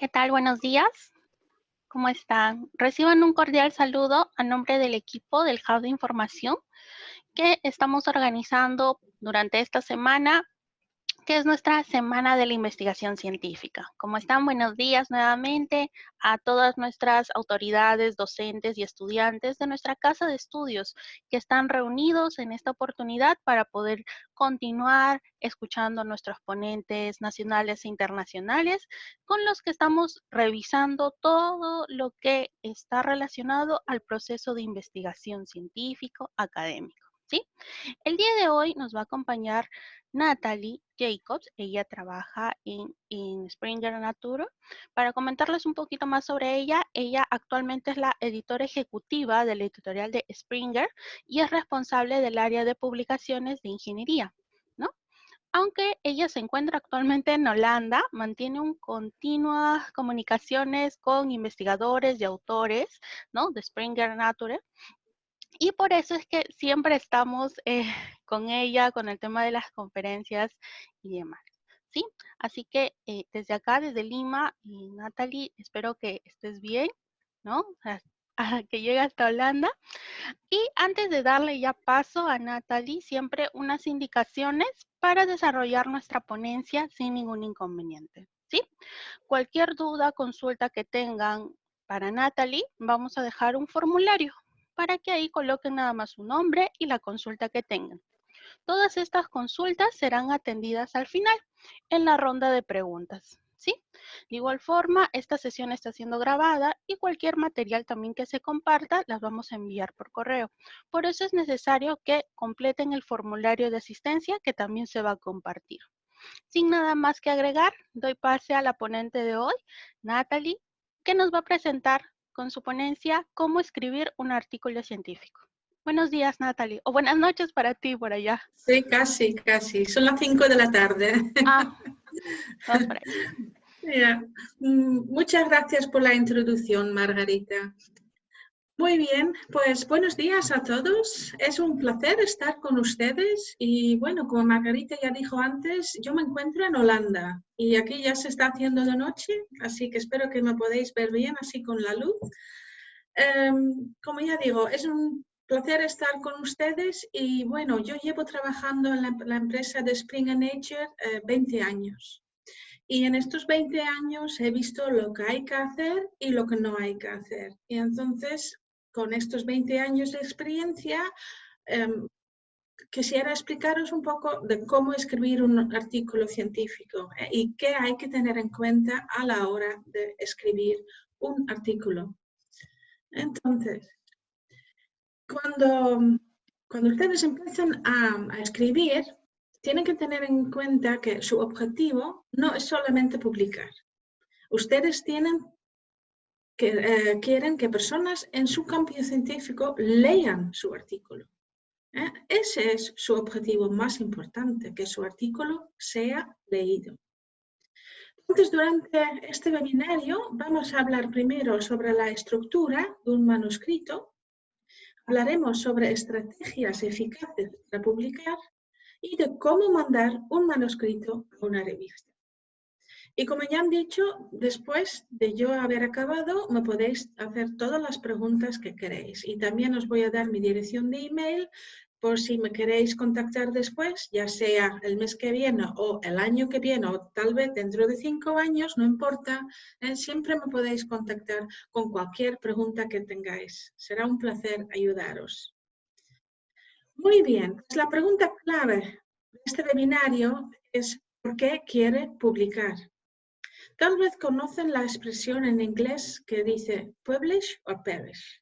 ¿Qué tal? Buenos días. ¿Cómo están? Reciban un cordial saludo a nombre del equipo del Hub de Información que estamos organizando durante esta semana, que es nuestra Semana de la Investigación Científica. ¿Cómo están? Buenos días nuevamente a todas nuestras autoridades, docentes y estudiantes de nuestra casa de estudios que están reunidos en esta oportunidad para poder continuar escuchando a nuestros ponentes nacionales e internacionales con los que estamos revisando todo lo que está relacionado al proceso de investigación científico académico, ¿sí? El día de hoy nos va a acompañar Natalie Jacobs. Ella trabaja en Springer Nature. Para comentarles un poquito más sobre ella, ella actualmente es la editora ejecutiva del editorial de Springer y es responsable del área de publicaciones de ingeniería, ¿no? Aunque ella se encuentra actualmente en Holanda, mantiene continuas comunicaciones con investigadores y autores, ¿no? De Springer Nature. Y por eso es que siempre estamos con ella, con el tema de las conferencias y demás, ¿sí? Así que desde acá, desde Lima, Natalie, espero que estés bien, ¿no? Que llegue hasta Holanda. Y antes de darle ya paso a Natalie, siempre unas indicaciones para desarrollar nuestra ponencia sin ningún inconveniente, ¿sí? Cualquier duda, consulta que tengan para Natalie, vamos a dejar un formulario para que ahí coloquen nada más su nombre y la consulta que tengan. Todas estas consultas serán atendidas al final, en la ronda de preguntas, ¿sí? De igual forma, esta sesión está siendo grabada y cualquier material también que se comparta las vamos a enviar por correo. Por eso es necesario que completen el formulario de asistencia que también se va a compartir. Sin nada más que agregar, doy pase a la ponente de hoy, Natalie, que nos va a presentar con su ponencia cómo escribir un artículo científico. Buenos días, Natalie, o buenas noches para ti por allá. Sí, casi, casi. Son las 5 de la tarde. Ah, vamos por ahí. Yeah. Muchas gracias por la introducción, Margarita. Muy bien, pues buenos días a todos. Es un placer estar con ustedes y bueno, como Margarita ya dijo antes, yo me encuentro en Holanda y aquí ya se está haciendo de noche, así que espero que me podáis ver bien así con la luz. Como ya digo, es un placer estar con ustedes y bueno, yo llevo trabajando en la empresa de Springer Nature 20 años. Y en estos 20 años he visto lo que hay que hacer y lo que no hay que hacer. Y entonces, con estos 20 años de experiencia, quisiera explicaros un poco de cómo escribir un artículo científico y qué hay que tener en cuenta a la hora de escribir un artículo. Entonces, cuando ustedes empiezan a escribir, tienen que tener en cuenta que su objetivo no es solamente publicar. Ustedes quieren que personas en su campo científico lean su artículo. Ese es su objetivo más importante, que su artículo sea leído. Entonces, durante este webinario vamos a hablar primero sobre la estructura de un manuscrito. Hablaremos sobre estrategias eficaces para publicar y de cómo mandar un manuscrito a una revista. Y como ya han dicho, después de yo haber acabado, me podéis hacer todas las preguntas que queréis. Y también os voy a dar mi dirección de email por si me queréis contactar después, ya sea el mes que viene o el año que viene o tal vez dentro de 5 años, no importa. Siempre me podéis contactar con cualquier pregunta que tengáis. Será un placer ayudaros. Muy bien, pues la pregunta clave de este webinario es ¿por qué quiere publicar? Tal vez conocen la expresión en inglés que dice publish or perish.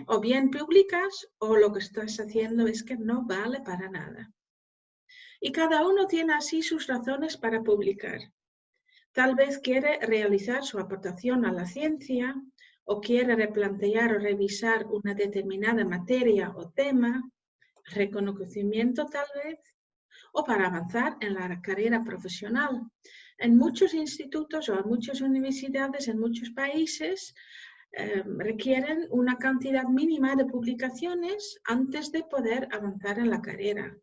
O bien publicas o lo que estás haciendo es que no vale para nada. Y cada uno tiene así sus razones para publicar. Tal vez quiere realizar su aportación a la ciencia o quiere replantear o revisar una determinada materia o tema, reconocimiento tal vez, o para avanzar en la carrera profesional. En muchos institutos o en muchas universidades, en muchos países, requieren una cantidad mínima de publicaciones antes de poder avanzar en la carrera.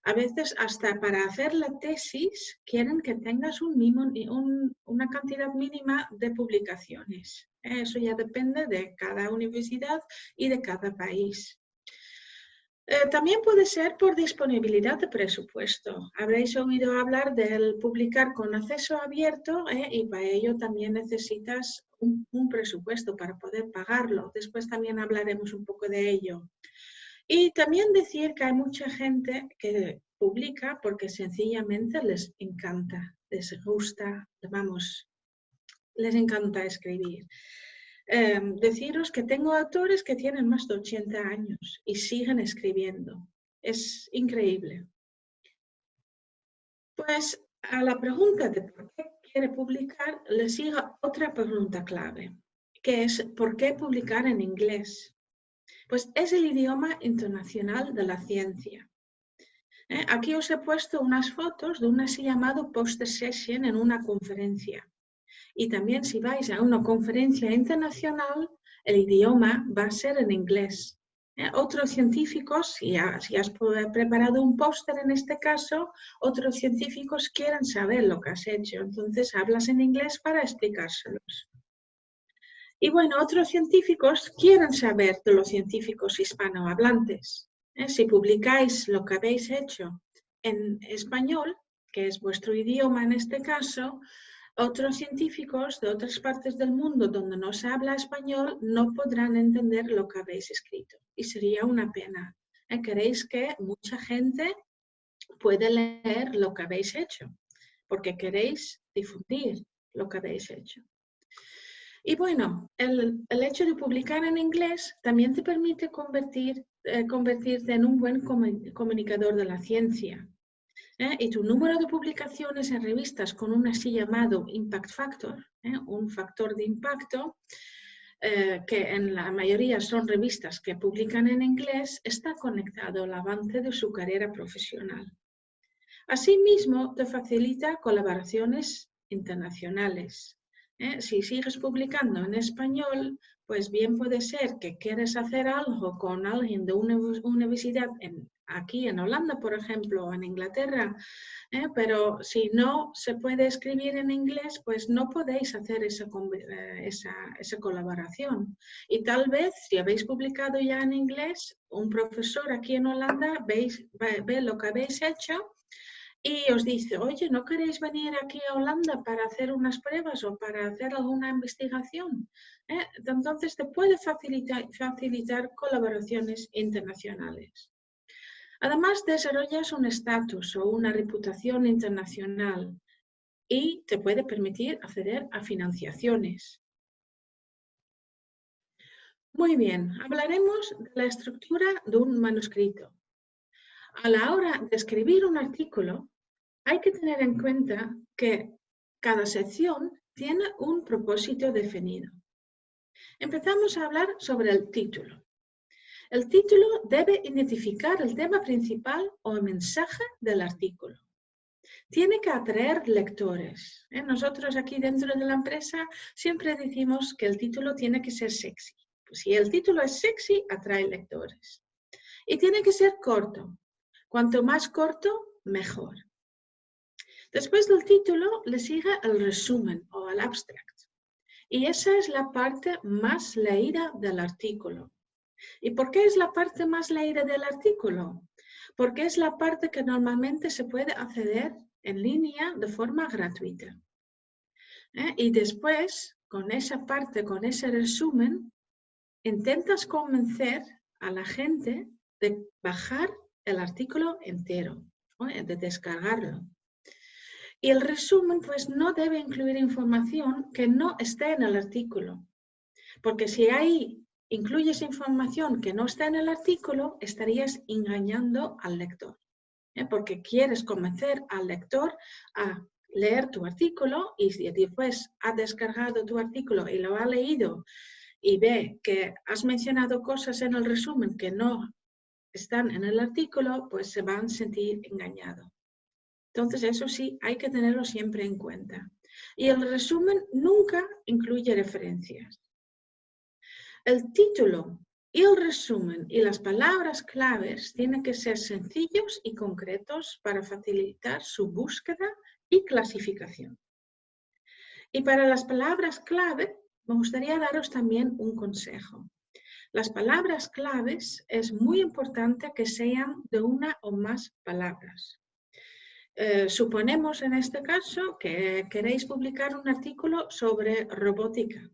A veces hasta para hacer la tesis quieren que tengas una cantidad mínima de publicaciones. Eso ya depende de cada universidad y de cada país. También puede ser por disponibilidad de presupuesto. Habréis oído hablar del publicar con acceso abierto y para ello también necesitas un presupuesto para poder pagarlo. Después también hablaremos un poco de ello. Y también decir que hay mucha gente que publica porque sencillamente les encanta, les gusta, vamos, les encanta escribir. Deciros que tengo autores que tienen más de 80 años y siguen escribiendo. Es increíble. Pues a la pregunta de por qué quiere publicar, le sigue otra pregunta clave, que es ¿por qué publicar en inglés? Pues es el idioma internacional de la ciencia. Aquí os he puesto unas fotos de una así llamado poster session en una conferencia. Y también si vais a una conferencia internacional, el idioma va a ser en inglés. Otros científicos, si has preparado un póster en este caso, otros científicos quieren saber lo que has hecho. Entonces hablas en inglés para explicárselos. Y bueno, otros científicos quieren saber de los científicos hispanohablantes. Si publicáis lo que habéis hecho en español, que es vuestro idioma en este caso, otros científicos de otras partes del mundo donde no se habla español no podrán entender lo que habéis escrito. Y sería una pena. Queréis que mucha gente pueda leer lo que habéis hecho, porque queréis difundir lo que habéis hecho. Y bueno, el hecho de publicar en inglés también te permite convertirte en un buen comunicador de la ciencia. Y tu número de publicaciones en revistas con un así llamado impact factor, un factor de impacto, que en la mayoría son revistas que publican en inglés, está conectado al avance de su carrera profesional. Asimismo, te facilita colaboraciones internacionales. Si sigues publicando en español, pues bien puede ser que quieres hacer algo con alguien de una universidad aquí en Holanda, por ejemplo, o en Inglaterra, pero si no se puede escribir en inglés, pues no podéis hacer esa colaboración. Y tal vez, si habéis publicado ya en inglés, un profesor aquí en Holanda ve lo que habéis hecho y os dice, oye, ¿no queréis venir aquí a Holanda para hacer unas pruebas o para hacer alguna investigación? Entonces te puede facilitar colaboraciones internacionales. Además, desarrollas un estatus o una reputación internacional y te puede permitir acceder a financiaciones. Muy bien, hablaremos de la estructura de un manuscrito. A la hora de escribir un artículo, hay que tener en cuenta que cada sección tiene un propósito definido. Empezamos a hablar sobre el título. El título debe identificar el tema principal o el mensaje del artículo. Tiene que atraer lectores. Nosotros aquí dentro de la empresa siempre decimos que el título tiene que ser sexy. Pues si el título es sexy, atrae lectores. Y tiene que ser corto. Cuanto más corto, mejor. Después del título le sigue el resumen o el abstract. Y esa es la parte más leída del artículo. ¿Y por qué es la parte más leída del artículo? Porque es la parte que normalmente se puede acceder en línea de forma gratuita. Y después, con esa parte, con ese resumen, intentas convencer a la gente de bajar el artículo entero, de descargarlo. Y el resumen pues no debe incluir información que no esté en el artículo, porque si ahí incluyes información que no está en el artículo, estarías engañando al lector, porque quieres convencer al lector a leer tu artículo y si después ha descargado tu artículo y lo ha leído y ve que has mencionado cosas en el resumen que no están en el artículo, pues se van a sentir engañados. Entonces, eso sí, hay que tenerlo siempre en cuenta. Y el resumen nunca incluye referencias. El título Y el resumen y las palabras claves tienen que ser sencillos y concretos para facilitar su búsqueda y clasificación. Y para las palabras clave, me gustaría daros también un consejo. Las palabras claves es muy importante que sean de una o más palabras. Suponemos en este caso que queréis publicar un artículo sobre robótica,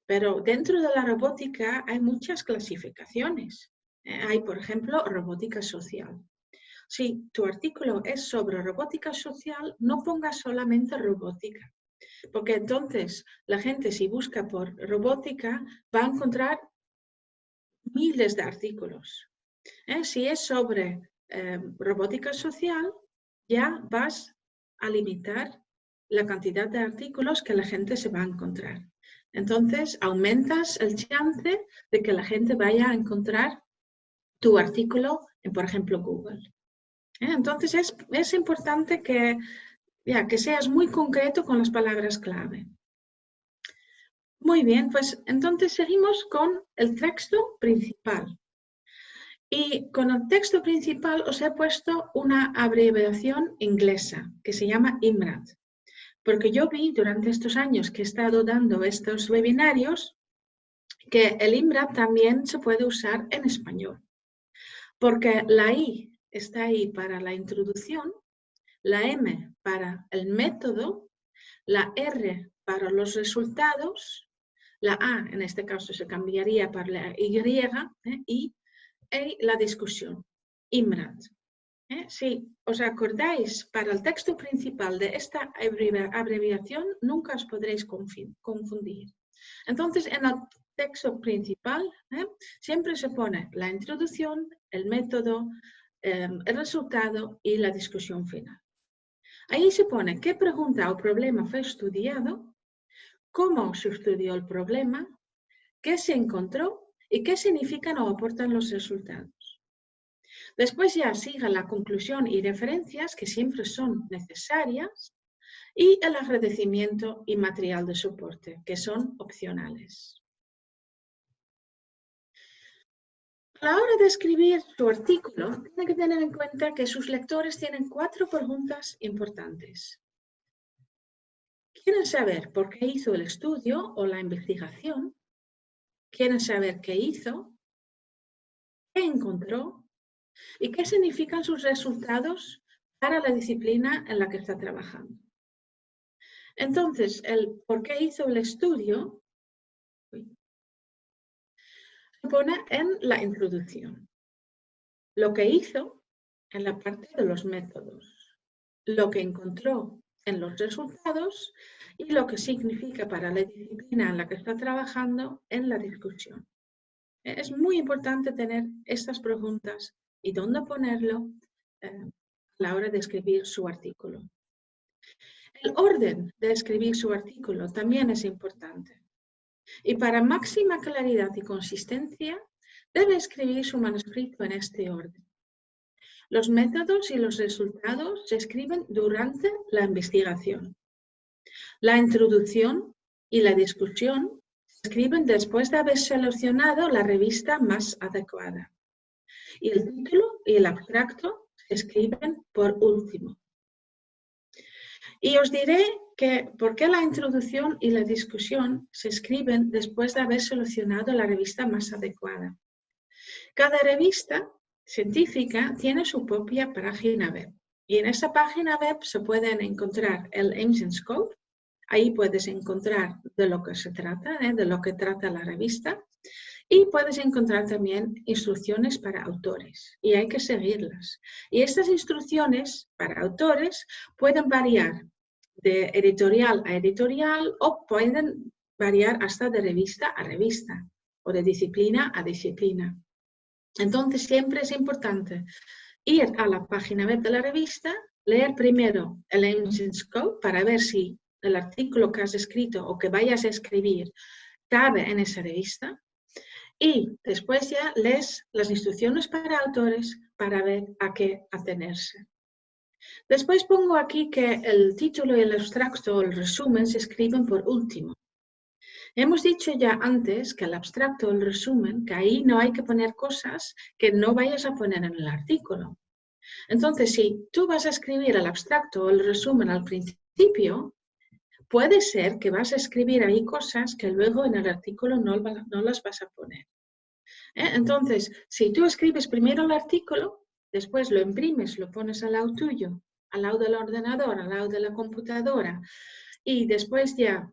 pero dentro de la robótica hay muchas clasificaciones. Hay, por ejemplo, robótica social. Si tu artículo es sobre robótica social, no pongas solamente robótica, porque entonces la gente, si busca por robótica, va a encontrar miles de artículos. Si es sobre robótica social, ya vas a limitar la cantidad de artículos que la gente se va a encontrar. Entonces, aumentas el chance de que la gente vaya a encontrar tu artículo en, por ejemplo, Google. Entonces, es importante que seas muy concreto con las palabras clave. Muy bien, pues entonces seguimos con el texto principal. Y con el texto principal os he puesto una abreviación inglesa que se llama IMRAD. Porque yo vi durante estos años que he estado dando estos webinarios que el IMRAD también se puede usar en español. Porque la I está ahí para la introducción, la M para el método, la R para los resultados, la A en este caso se cambiaría para la Y la discusión, IMRAD. Si os acordáis, para el texto principal de esta abreviación nunca os podréis confundir. Entonces, en el texto principal siempre se pone la introducción, el método, el resultado y la discusión final. Ahí se pone qué pregunta o problema fue estudiado, cómo se estudió el problema, qué se encontró y qué significan o aportan los resultados. Después ya sigue la conclusión y referencias que siempre son necesarias y el agradecimiento y material de soporte que son opcionales. A la hora de escribir tu artículo, tiene que tener en cuenta que sus lectores tienen 4 preguntas importantes. Quieren saber por qué hizo el estudio o la investigación, quieren saber qué hizo, qué encontró y qué significan sus resultados para la disciplina en la que está trabajando. Entonces, el por qué hizo el estudio se pone en la introducción. Lo que hizo en la parte de los métodos. Lo que encontró en los resultados y lo que significa para la disciplina en la que está trabajando en la discusión. Es muy importante tener estas preguntas y dónde ponerlo a la hora de escribir su artículo. El orden de escribir su artículo también es importante. Y para máxima claridad y consistencia, debe escribir su manuscrito en este orden. Los métodos y los resultados se escriben durante la investigación. La introducción y la discusión se escriben después de haber seleccionado la revista más adecuada. Y el título y el abstracto se escriben por último. Y os diré por qué la introducción y la discusión se escriben después de haber seleccionado la revista más adecuada. Cada revista científica tiene su propia página web. Y en esa página web se pueden encontrar el Aims and Scope. Ahí puedes encontrar de lo que se trata, de lo que trata la revista. Y puedes encontrar también instrucciones para autores. Y hay que seguirlas. Y estas instrucciones para autores pueden variar de editorial a editorial o pueden variar hasta de revista a revista o de disciplina a disciplina. Entonces siempre es importante ir a la página web de la revista, leer primero el Aims and Scope para ver si el artículo que has escrito o que vayas a escribir cabe en esa revista y después ya lees las instrucciones para autores para ver a qué atenerse. Después pongo aquí que el título y el abstracto o el resumen se escriben por último. Hemos dicho ya antes que el abstracto o el resumen, que ahí no hay que poner cosas que no vayas a poner en el artículo. Entonces, si tú vas a escribir el abstracto o el resumen al principio, puede ser que vas a escribir ahí cosas que luego en el artículo no las vas a poner. Entonces, si tú escribes primero el artículo, después lo imprimes, lo pones al lado tuyo, al lado del ordenador, al lado de la computadora, y después ya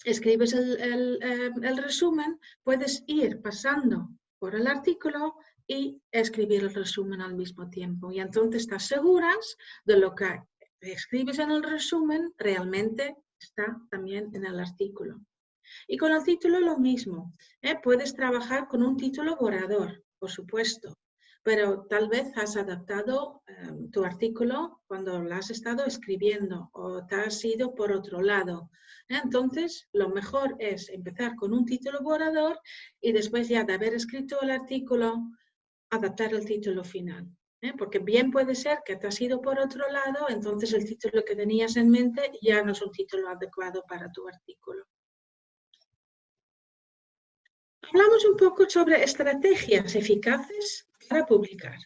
escribes el resumen, puedes ir pasando por el artículo y escribir el resumen al mismo tiempo. Y entonces estás seguras de lo que escribes en el resumen realmente está también en el artículo. Y con el título lo mismo. Puedes trabajar con un título borrador, por supuesto, pero tal vez has adaptado tu artículo cuando lo has estado escribiendo o te has ido por otro lado. Entonces, lo mejor es empezar con un título borrador y después ya de haber escrito el artículo, adaptar el título final. Porque bien puede ser que te has ido por otro lado, entonces el título que tenías en mente ya no es un título adecuado para tu artículo. Hablamos un poco sobre estrategias eficaces para publicar.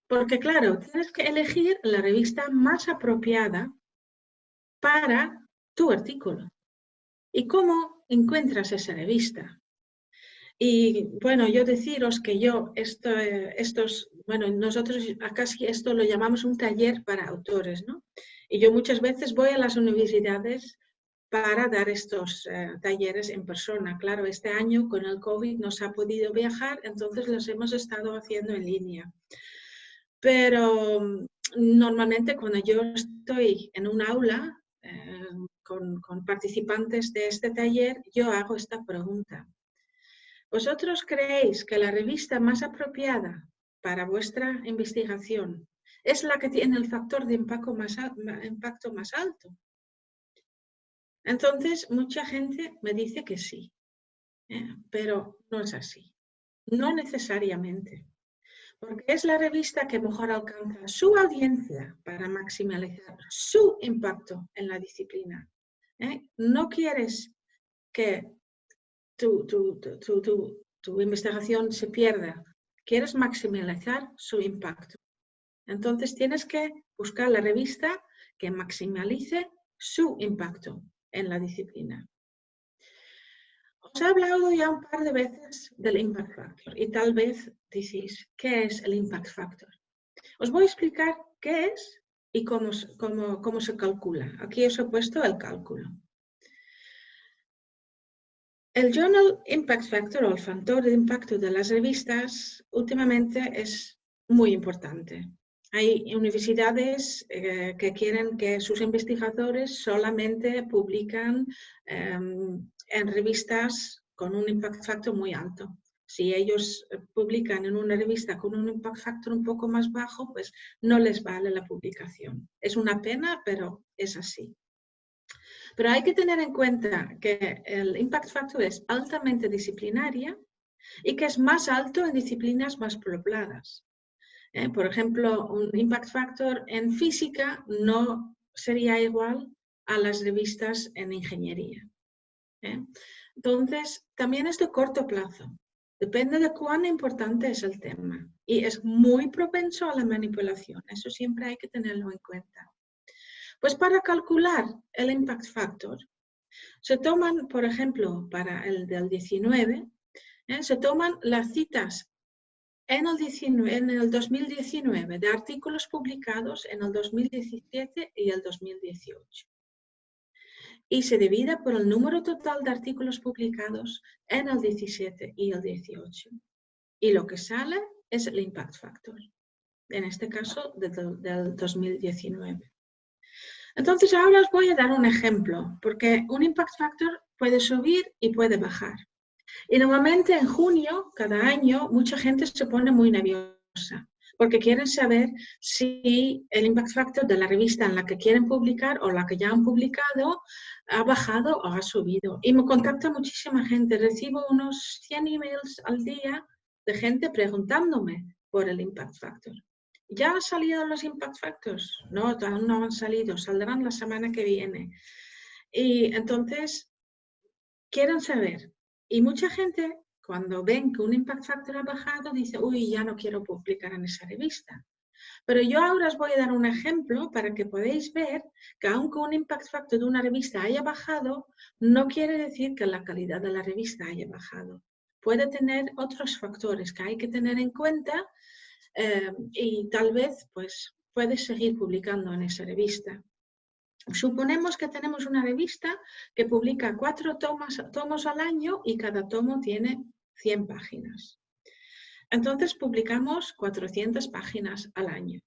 Porque claro, tienes que elegir la revista más apropiada para tu artículo. ¿Y cómo encuentras esa revista? Y bueno, yo deciros que nosotros acá sí esto lo llamamos un taller para autores, ¿no? Y yo muchas veces voy a las universidades para dar estos talleres en persona. Claro, este año con el COVID no se ha podido viajar, entonces los hemos estado haciendo en línea. Pero normalmente cuando yo estoy en un aula con participantes de este taller, yo hago esta pregunta. ¿Vosotros creéis que la revista más apropiada para vuestra investigación es la que tiene el factor de impacto más alto? Entonces, mucha gente me dice que sí, pero no es así. No necesariamente. Porque es la revista que mejor alcanza su audiencia para maximizar su impacto en la disciplina. No quieres que tu investigación se pierda, quieres maximizar su impacto. Entonces tienes que buscar la revista que maximice su impacto en la disciplina. Os he hablado ya un par de veces del Impact Factor y tal vez decís, ¿qué es el Impact Factor? Os voy a explicar qué es y cómo se calcula. Aquí os he puesto el cálculo. El Journal Impact Factor o el factor de impacto de las revistas últimamente es muy importante. Hay universidades que quieren que sus investigadores solamente publican en revistas con un impact factor muy alto. Si ellos publican en una revista con un impact factor un poco más bajo, pues no les vale la publicación. Es una pena, pero es así. Pero hay que tener en cuenta que el impact factor es altamente disciplinaria y que es más alto en disciplinas más pobladas. Por ejemplo, un impact factor en física no sería igual a las revistas en ingeniería. Entonces, también es de corto plazo. Depende de cuán importante es el tema y es muy propenso a la manipulación. Eso siempre hay que tenerlo en cuenta. Pues para calcular el impact factor, se toman, por ejemplo, para el del 19, se toman las citas en el 2019 de artículos publicados en el 2017 y el 2018. Y se divide por el número total de artículos publicados en el 17 y el 18. Y lo que sale es el impact factor, en este caso del 2019. Entonces ahora os voy a dar un ejemplo, porque un impact factor puede subir y puede bajar. Y normalmente en junio, cada año, mucha gente se pone muy nerviosa, porque quieren saber si el impact factor de la revista en la que quieren publicar o la que ya han publicado ha bajado o ha subido. Y me contacta muchísima gente, recibo unos 100 emails al día de gente preguntándome por el impact factor. ¿Ya han salido los impact factors? No, aún no han salido, saldrán la semana que viene. Y entonces quieren saber. Y mucha gente, cuando ven que un impact factor ha bajado, dice, uy, ya no quiero publicar en esa revista. Pero yo ahora os voy a dar un ejemplo para que podáis ver que aunque un impact factor de una revista haya bajado, no quiere decir que la calidad de la revista haya bajado. Puede tener otros factores que hay que tener en cuenta y tal vez pues, puedes seguir publicando en esa revista. Suponemos que tenemos una revista que publica 4 tomos al año y cada tomo tiene 100 páginas. Entonces publicamos 400 páginas al año.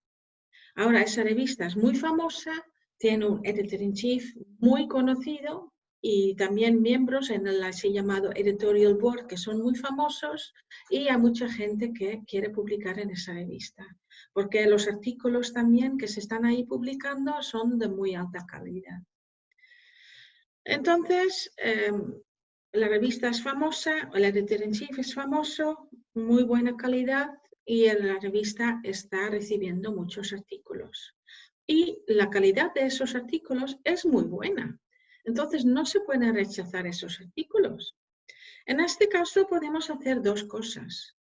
Ahora esa revista es muy famosa, tiene un editor-in-chief muy conocido y también miembros en el así llamado editorial board que son muy famosos y hay mucha gente que quiere publicar en esa revista. Porque los artículos también que se están ahí publicando son de muy alta calidad. Entonces, la revista es famosa, el editor-in-chief es famoso, muy buena calidad y la revista está recibiendo muchos artículos. Y la calidad de esos artículos es muy buena. Entonces, no se pueden rechazar esos artículos. En este caso, podemos hacer dos cosas.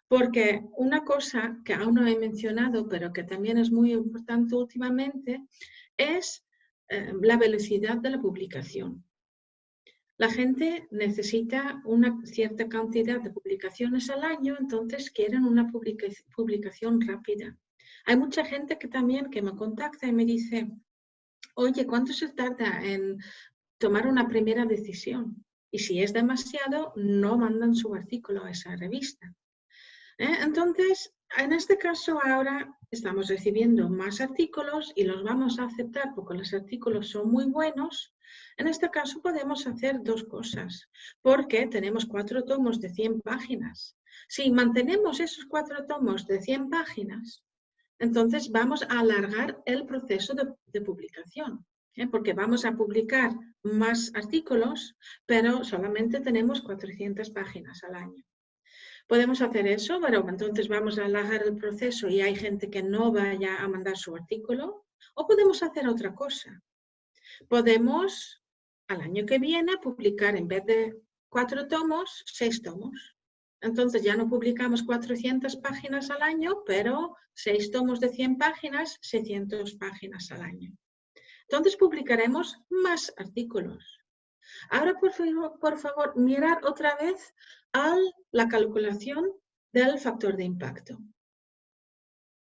Porque una cosa que aún no he mencionado, pero que también es muy importante últimamente, es la velocidad de la publicación. La gente necesita una cierta cantidad de publicaciones al año, entonces quieren una publicación rápida. Hay mucha gente que también me contacta y me dice, oye, ¿cuánto se tarda en tomar una primera decisión? Y si es demasiado, no mandan su artículo a esa revista. Entonces, en este caso ahora estamos recibiendo más artículos y los vamos a aceptar porque los artículos son muy buenos. En este caso podemos hacer dos cosas, porque tenemos 4 tomos de 100 páginas. Si mantenemos esos 4 tomos de 100 páginas, entonces vamos a alargar el proceso de publicación, porque vamos a publicar más artículos, pero solamente tenemos 400 páginas al año. Podemos hacer eso, pero entonces vamos a alargar el proceso y hay gente que no vaya a mandar su artículo. O podemos hacer otra cosa. Podemos, al año que viene, publicar en vez de 4 tomos, 6 tomos. Entonces ya no publicamos 400 páginas al año, pero 6 tomos de 100 páginas, 600 páginas al año. Entonces publicaremos más artículos. Ahora, por favor, mirar otra vez a la calculación del factor de impacto.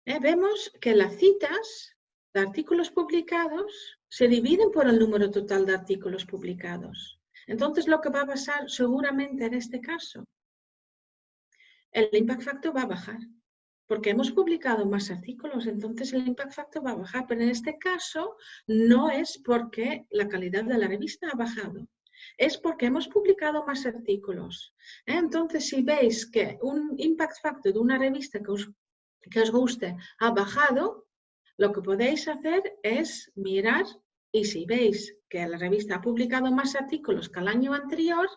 Vemos que las citas de artículos publicados se dividen por el número total de artículos publicados. Entonces, lo que va a pasar seguramente en este caso, el impact factor va a bajar. Porque hemos publicado más artículos, entonces el impact factor va a bajar. Pero en este caso no es porque la calidad de la revista ha bajado. Es porque hemos publicado más artículos. Entonces, si veis que un impact factor de una revista que os guste ha bajado, lo que podéis hacer es mirar y si veis que la revista ha publicado más artículos que el año anterior,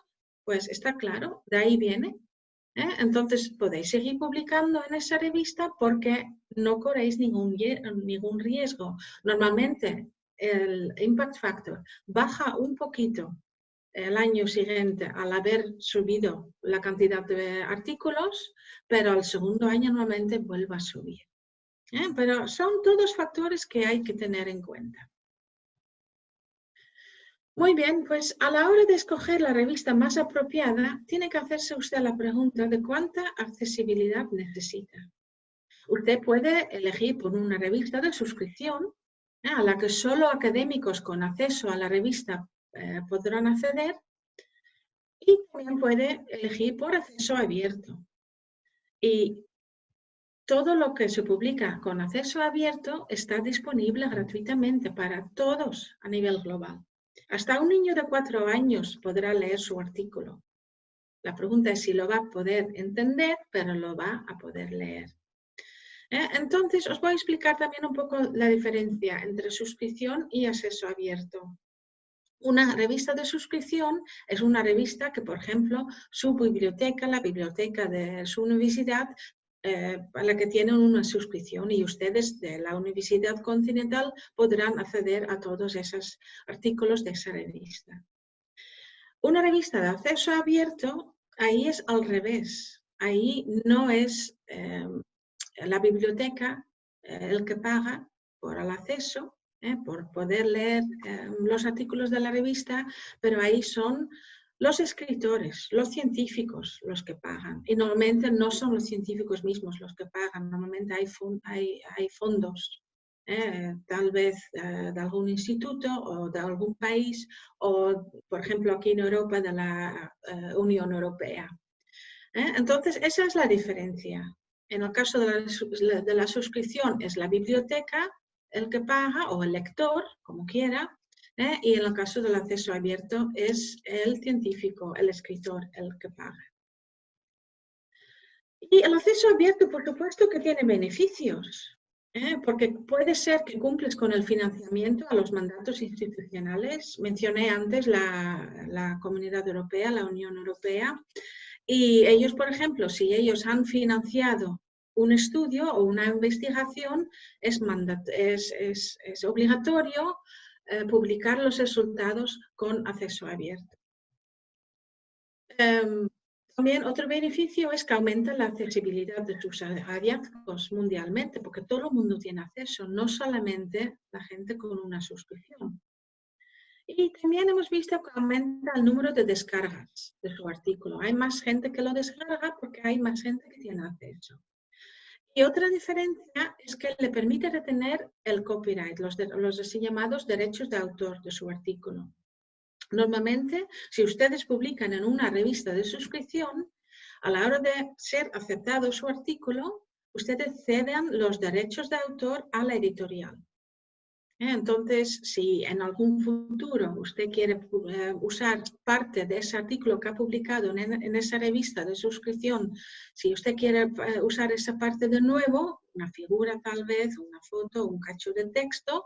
pues está claro, de ahí viene. Entonces podéis seguir publicando en esa revista porque no corréis ningún riesgo. Normalmente el impact factor baja un poquito el año siguiente al haber subido la cantidad de artículos, pero al segundo año normalmente vuelve a subir. Pero son todos factores que hay que tener en cuenta. Muy bien, pues a la hora de escoger la revista más apropiada, tiene que hacerse usted la pregunta de cuánta accesibilidad necesita. Usted puede elegir por una revista de suscripción, a la que solo académicos con acceso a la revista podrán acceder, y también puede elegir por acceso abierto. Y todo lo que se publica con acceso abierto está disponible gratuitamente para todos a nivel global. Hasta un niño de 4 años podrá leer su artículo. La pregunta es si lo va a poder entender, pero lo va a poder leer. Entonces, os voy a explicar también un poco la diferencia entre suscripción y acceso abierto. Una revista de suscripción es una revista que, por ejemplo, su biblioteca, la biblioteca de su universidad, a la que tienen una suscripción y ustedes de la Universidad Continental podrán acceder a todos esos artículos de esa revista. Una revista de acceso abierto, ahí es al revés. Ahí no es la biblioteca el que paga por el acceso, por poder leer los artículos de la revista, pero ahí son los escritores, los científicos los que pagan. Y normalmente no son los científicos mismos los que pagan, normalmente hay fondos, tal vez de algún instituto o de algún país, o por ejemplo aquí en Europa de la Unión Europea. Entonces, esa es la diferencia. En el caso de la suscripción es la biblioteca el que paga, o el lector, como quiera, y en el caso del acceso abierto es el científico, el escritor, el que paga. Y el acceso abierto, por supuesto, que tiene beneficios, porque puede ser que cumples con el financiamiento a los mandatos institucionales. Mencioné antes la Comunidad Europea, la Unión Europea, y ellos, por ejemplo, si ellos han financiado un estudio o una investigación, es obligatorio publicar los resultados con acceso abierto. También otro beneficio es que aumenta la accesibilidad de sus hallazgos mundialmente, porque todo el mundo tiene acceso, no solamente la gente con una suscripción. Y también hemos visto que aumenta el número de descargas de su artículo. Hay más gente que lo descarga porque hay más gente que tiene acceso. Y otra diferencia es que le permite retener el copyright, los así llamados derechos de autor de su artículo. Normalmente, si ustedes publican en una revista de suscripción, a la hora de ser aceptado su artículo, ustedes ceden los derechos de autor a la editorial. Entonces, si en algún futuro usted quiere usar parte de ese artículo que ha publicado en esa revista de suscripción, si usted quiere usar esa parte de nuevo, una figura tal vez, una foto, un cacho de texto,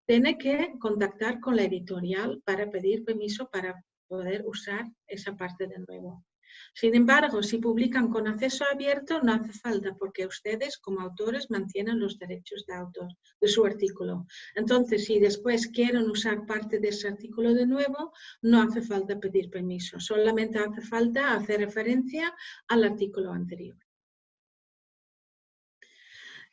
tiene que contactar con la editorial para pedir permiso para poder usar esa parte de nuevo. Sin embargo, si publican con acceso abierto, no hace falta, porque ustedes como autores mantienen los derechos de autor de su artículo. Entonces, si después quieren usar parte de ese artículo de nuevo, no hace falta pedir permiso, solamente hace falta hacer referencia al artículo anterior.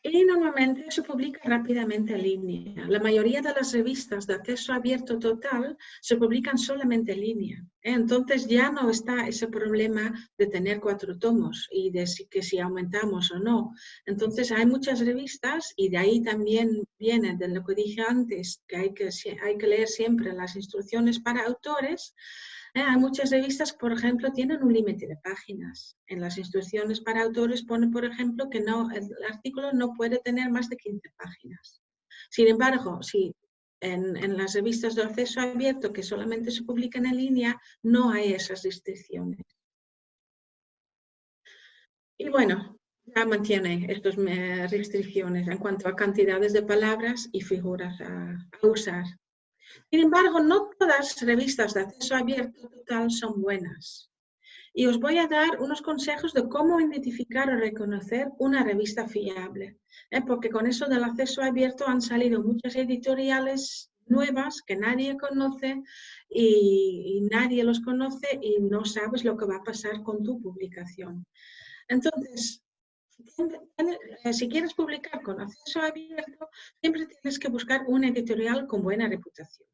Y normalmente se publica rápidamente en línea. La mayoría de las revistas de acceso abierto total se publican solamente en línea. Entonces ya no está ese problema de tener 4 tomos y de que si aumentamos o no. Entonces hay muchas revistas, y de ahí también viene de lo que dije antes, que hay que leer siempre las instrucciones para autores. Hay muchas revistas, por ejemplo, tienen un límite de páginas. En las instrucciones para autores pone, por ejemplo, que el artículo no puede tener más de 15 páginas. Sin embargo, si en las revistas de acceso abierto que solamente se publican en línea, no hay esas restricciones. Y bueno, ya mantiene estas restricciones en cuanto a cantidades de palabras y figuras a usar. Sin embargo, no todas las revistas de acceso abierto total son buenas. Y os voy a dar unos consejos de cómo identificar o reconocer una revista fiable. Porque con eso del acceso abierto han salido muchas editoriales nuevas que nadie conoce y nadie los conoce y no sabes lo que va a pasar con tu publicación. Entonces, si quieres publicar con acceso abierto, siempre tienes que buscar una editorial con buena reputación,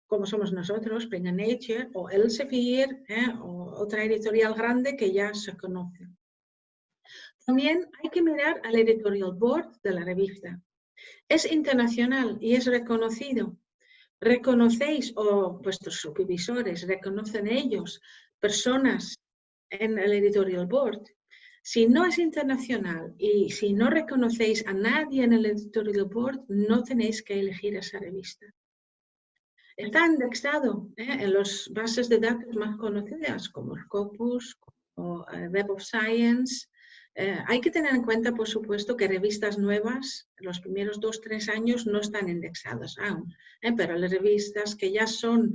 como somos nosotros, Springer Nature o Elsevier, o otra editorial grande que ya se conoce. También hay que mirar al editorial board de la revista. Es internacional y es reconocido. ¿Reconocéis, o vuestros supervisores, reconocen ellos personas en el editorial board? Si no es internacional y si no reconocéis a nadie en el editorial board, no tenéis que elegir esa revista. Está indexado en las bases de datos más conocidas como Scopus o Web of Science. Hay que tener en cuenta, por supuesto, que revistas nuevas, los primeros 2 o 3 años, no están indexadas aún, pero las revistas que ya son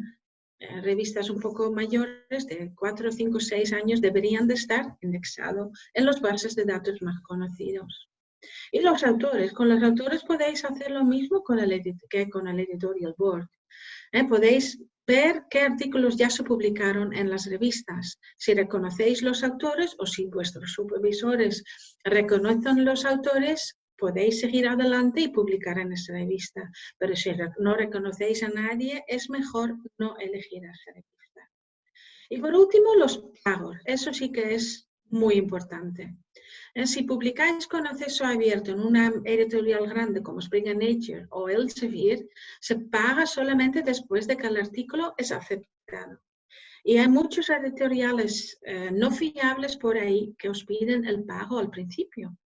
revistas un poco mayores, de 4, 5, 6 años, deberían de estar indexados en las bases de datos más conocidos. Y los autores, con los autores podéis hacer lo mismo que con el editorial board. Podéis ver qué artículos ya se publicaron en las revistas, si reconocéis los autores o si vuestros supervisores reconocen los autores, podéis seguir adelante y publicar en esa revista, pero si no reconocéis a nadie, es mejor no elegir esa revista. Y por último, los pagos. Eso sí que es muy importante. Si publicáis con acceso abierto en una editorial grande como Springer Nature o Elsevier, se paga solamente después de que el artículo es aceptado. Y hay muchos editoriales no fiables por ahí que os piden el pago al principio.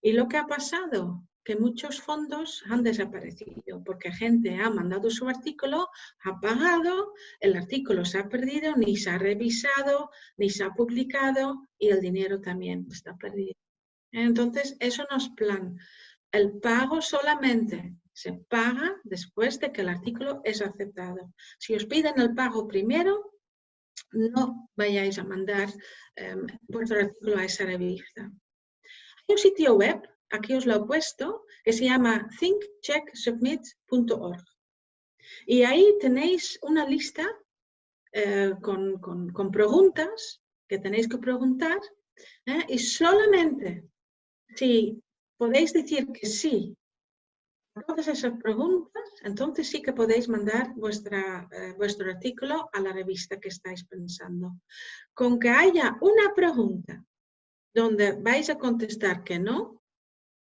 Y lo que ha pasado, que muchos fondos han desaparecido porque gente ha mandado su artículo, ha pagado, el artículo se ha perdido, ni se ha revisado, ni se ha publicado y el dinero también está perdido. Entonces, eso no es plan. El pago solamente se paga después de que el artículo es aceptado. Si os piden el pago primero, no vayáis a mandar vuestro artículo a esa revista. Hay un sitio web, aquí os lo he puesto, que se llama thinkchecksubmit.org. Y ahí tenéis una lista con preguntas que tenéis que preguntar y solamente si podéis decir que sí a todas esas preguntas, entonces sí que podéis mandar vuestro artículo a la revista que estáis pensando. Con que haya una pregunta donde vais a contestar que no,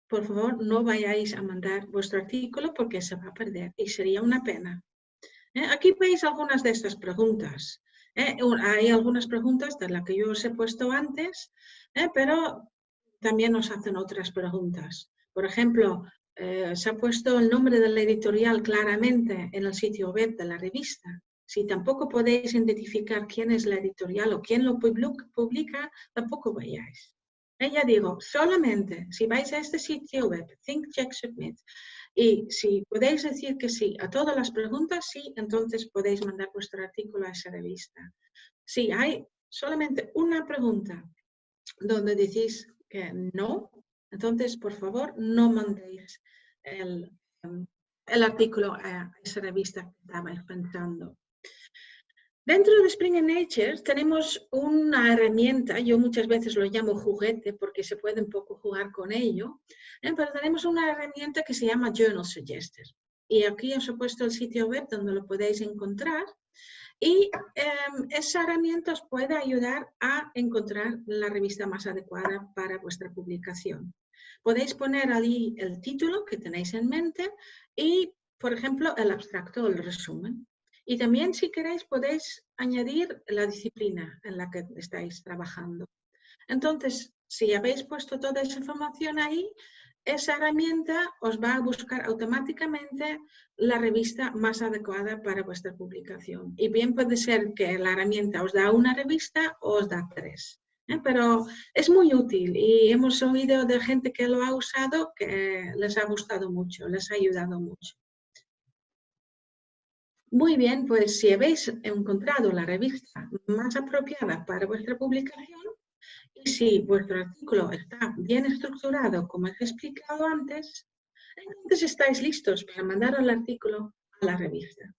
por favor, no vayáis a mandar vuestro artículo porque se va a perder y sería una pena. Aquí veis algunas de estas preguntas. Hay algunas preguntas de las que yo os he puesto antes, pero también nos hacen otras preguntas. Por ejemplo, se ha puesto el nombre de la editorial claramente en el sitio web de la revista. Si tampoco podéis identificar quién es la editorial o quién lo publica, tampoco vayáis. Ya digo, solamente si vais a este sitio web, ThinkCheckSubmit, y si podéis decir que sí a todas las preguntas, sí, entonces podéis mandar vuestro artículo a esa revista. Si hay solamente una pregunta donde decís que no, entonces por favor no mandéis el artículo a esa revista que estabais pensando. Dentro de Springer Nature tenemos una herramienta, yo muchas veces lo llamo juguete porque se puede un poco jugar con ello, pero tenemos una herramienta que se llama Journal Suggester. Y aquí os he puesto el sitio web donde lo podéis encontrar y esa herramienta os puede ayudar a encontrar la revista más adecuada para vuestra publicación. Podéis poner allí el título que tenéis en mente y, por ejemplo, el abstracto o el resumen. Y también, si queréis, podéis añadir la disciplina en la que estáis trabajando. Entonces, si habéis puesto toda esa información ahí, esa herramienta os va a buscar automáticamente la revista más adecuada para vuestra publicación. Y bien puede ser que la herramienta os da una revista o os da 3. Pero es muy útil y hemos oído de gente que lo ha usado que les ha gustado mucho, les ha ayudado mucho. Muy bien, pues si habéis encontrado la revista más apropiada para vuestra publicación y si vuestro artículo está bien estructurado, como he explicado antes, entonces estáis listos para mandar el artículo a la revista.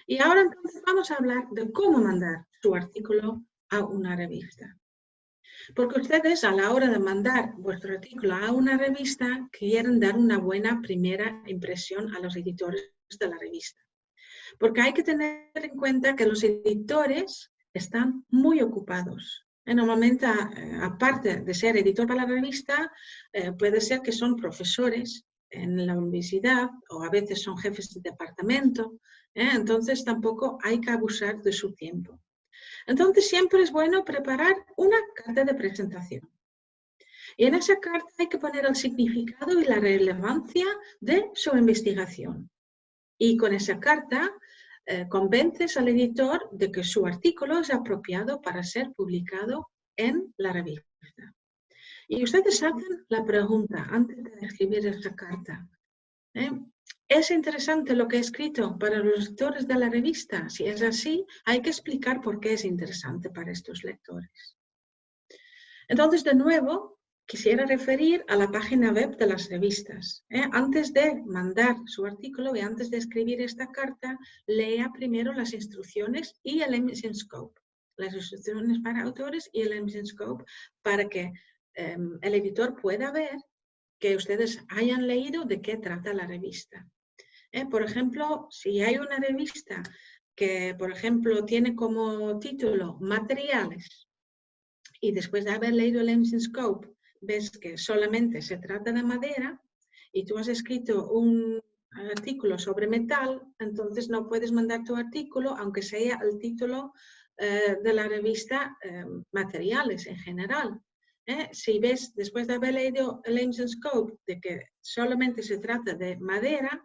Y ahora entonces vamos a hablar de cómo mandar su artículo a una revista. Porque ustedes a la hora de mandar vuestro artículo a una revista quieren dar una buena primera impresión a los editores de la revista. Porque hay que tener en cuenta que los editores están muy ocupados. Normalmente, aparte de ser editor para la revista, puede ser que son profesores en la universidad o a veces son jefes de departamento. Entonces tampoco hay que abusar de su tiempo. Entonces siempre es bueno preparar una carta de presentación. Y en esa carta hay que poner el significado y la relevancia de su investigación. Y con esa carta convences al editor de que su artículo es apropiado para ser publicado en la revista. Y ustedes hacen la pregunta antes de escribir esa carta. ¿Es interesante lo que he escrito para los lectores de la revista? Si es así, hay que explicar por qué es interesante para estos lectores. Entonces, de nuevo, quisiera referir a la página web de las revistas. Antes de mandar su artículo y antes de escribir esta carta, lea primero las instrucciones y el emission scope. Las instrucciones para autores y el emission scope para que el editor pueda ver que ustedes hayan leído de qué trata la revista. Por ejemplo, si hay una revista que, por ejemplo, tiene como título materiales y después de haber leído el emission scope ves que solamente se trata de madera y tú has escrito un artículo sobre metal, entonces no puedes mandar tu artículo aunque sea el título de la revista materiales en general. Si ves, después de haber leído el emission scope de que solamente se trata de madera,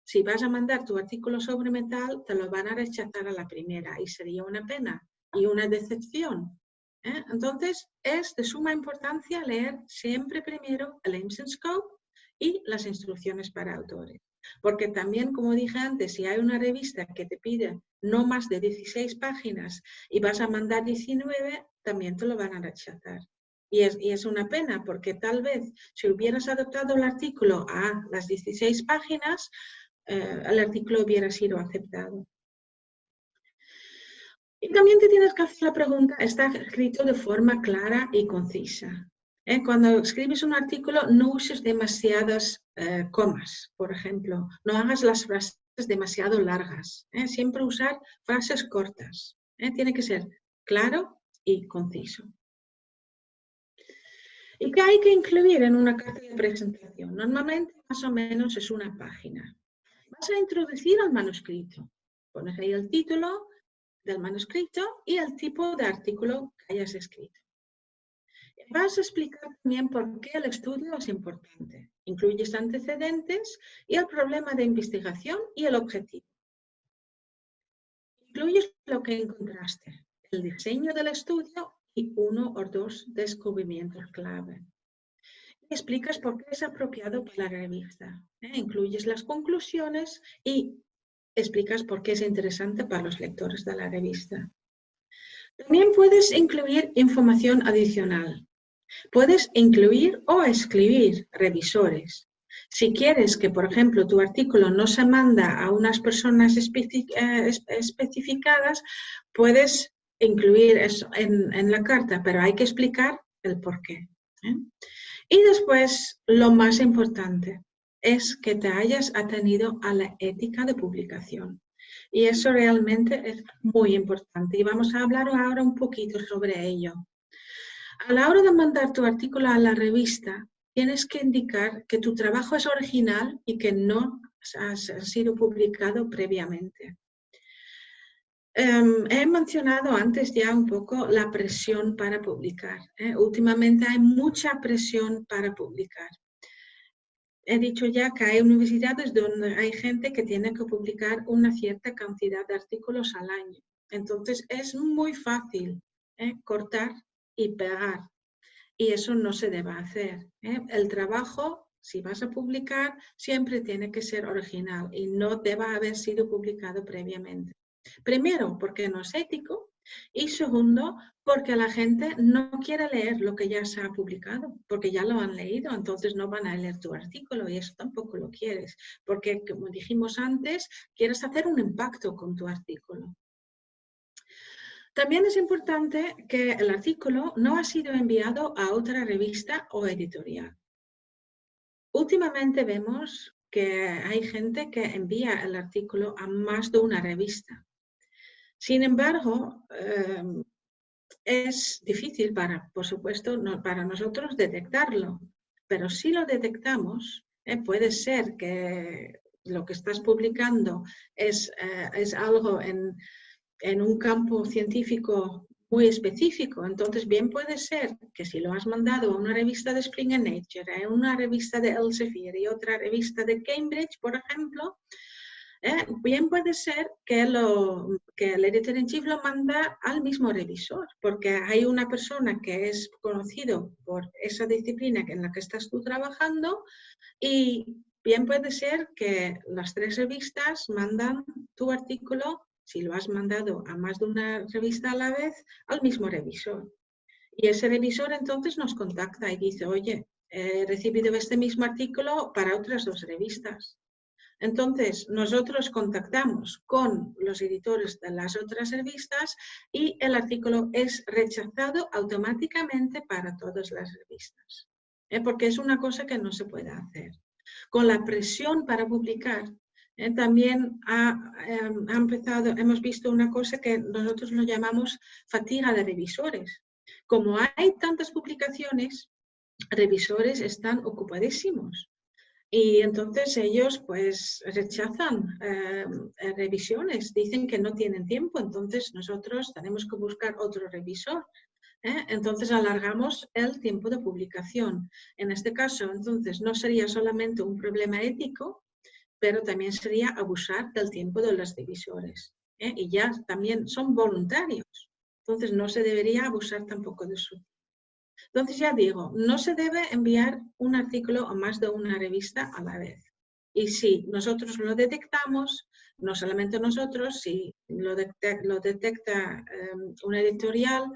si vas a mandar tu artículo sobre metal, te lo van a rechazar a la primera y sería una pena y una decepción. Entonces, es de suma importancia leer siempre primero el emission scope y las instrucciones para autores. Porque también, como dije antes, si hay una revista que te pide no más de 16 páginas y vas a mandar 19, también te lo van a rechazar. Y es una pena, porque tal vez si hubieras adoptado el artículo a las 16 páginas, el artículo hubiera sido aceptado. Y también te tienes que hacer la pregunta, ¿está escrito de forma clara y concisa? Cuando escribes un artículo, no uses demasiadas comas, por ejemplo. No hagas las frases demasiado largas. Siempre usar frases cortas. Tiene que ser claro y conciso. ¿Y qué hay que incluir en una carta de presentación? Normalmente, más o menos, es una página. Vas a introducir al manuscrito. Pones ahí el título del manuscrito y el tipo de artículo que hayas escrito. Vas a explicar también por qué el estudio es importante. Incluyes antecedentes y el problema de investigación y el objetivo. Incluyes lo que encontraste, el diseño del estudio y uno o dos descubrimientos clave. Y explicas por qué es apropiado para la revista. Incluyes las conclusiones y explicas por qué es interesante para los lectores de la revista. También puedes incluir información adicional. Puedes incluir o excluir revisores. Si quieres que, por ejemplo, tu artículo no se manda a unas personas especificadas, puedes incluir eso en la carta, pero hay que explicar el porqué. Y después, lo más importante es que te hayas atenido a la ética de publicación. Y eso realmente es muy importante. Y vamos a hablar ahora un poquito sobre ello. A la hora de mandar tu artículo a la revista, tienes que indicar que tu trabajo es original y que no ha sido publicado previamente. He mencionado antes ya un poco la presión para publicar. Últimamente hay mucha presión para publicar. He dicho ya que hay universidades donde hay gente que tiene que publicar una cierta cantidad de artículos al año. Entonces es muy fácil cortar y pegar. Y eso no se debe hacer. El trabajo, si vas a publicar, siempre tiene que ser original y no debe haber sido publicado previamente. Primero, porque no es ético. Y segundo, porque la gente no quiere leer lo que ya se ha publicado, porque ya lo han leído, entonces no van a leer tu artículo y eso tampoco lo quieres, porque como dijimos antes, quieres hacer un impacto con tu artículo. También es importante que el artículo no ha sido enviado a otra revista o editorial. Últimamente vemos que hay gente que envía el artículo a más de una revista. Sin embargo, es difícil por supuesto, para nosotros detectarlo, pero si lo detectamos, puede ser que lo que estás publicando es algo en un campo científico muy específico. Entonces, bien puede ser que si lo has mandado a una revista de Springer Nature, a una revista de Elsevier y otra revista de Cambridge, por ejemplo, bien puede ser que el editor en chief lo manda al mismo revisor, porque hay una persona que es conocido por esa disciplina en la que estás tú trabajando y bien puede ser que las tres revistas mandan tu artículo, si lo has mandado a más de una revista a la vez, al mismo revisor. Y ese revisor entonces nos contacta y dice, oye, he recibido este mismo artículo para otras 2 revistas. Entonces, nosotros contactamos con los editores de las otras revistas y el artículo es rechazado automáticamente para todas las revistas. Porque es una cosa que no se puede hacer. Con la presión para publicar, también hemos visto una cosa que nosotros lo llamamos fatiga de revisores. Como hay tantas publicaciones, revisores están ocupadísimos. Y entonces ellos pues rechazan revisiones, dicen que no tienen tiempo, entonces nosotros tenemos que buscar otro revisor. Entonces alargamos el tiempo de publicación. En este caso, entonces, no sería solamente un problema ético, pero también sería abusar del tiempo de los revisores. Y ya también son voluntarios, entonces no se debería abusar tampoco de su. Entonces ya digo, no se debe enviar un artículo a más de una revista a la vez. Y si nosotros lo detectamos, no solamente nosotros, si lo detecta una editorial,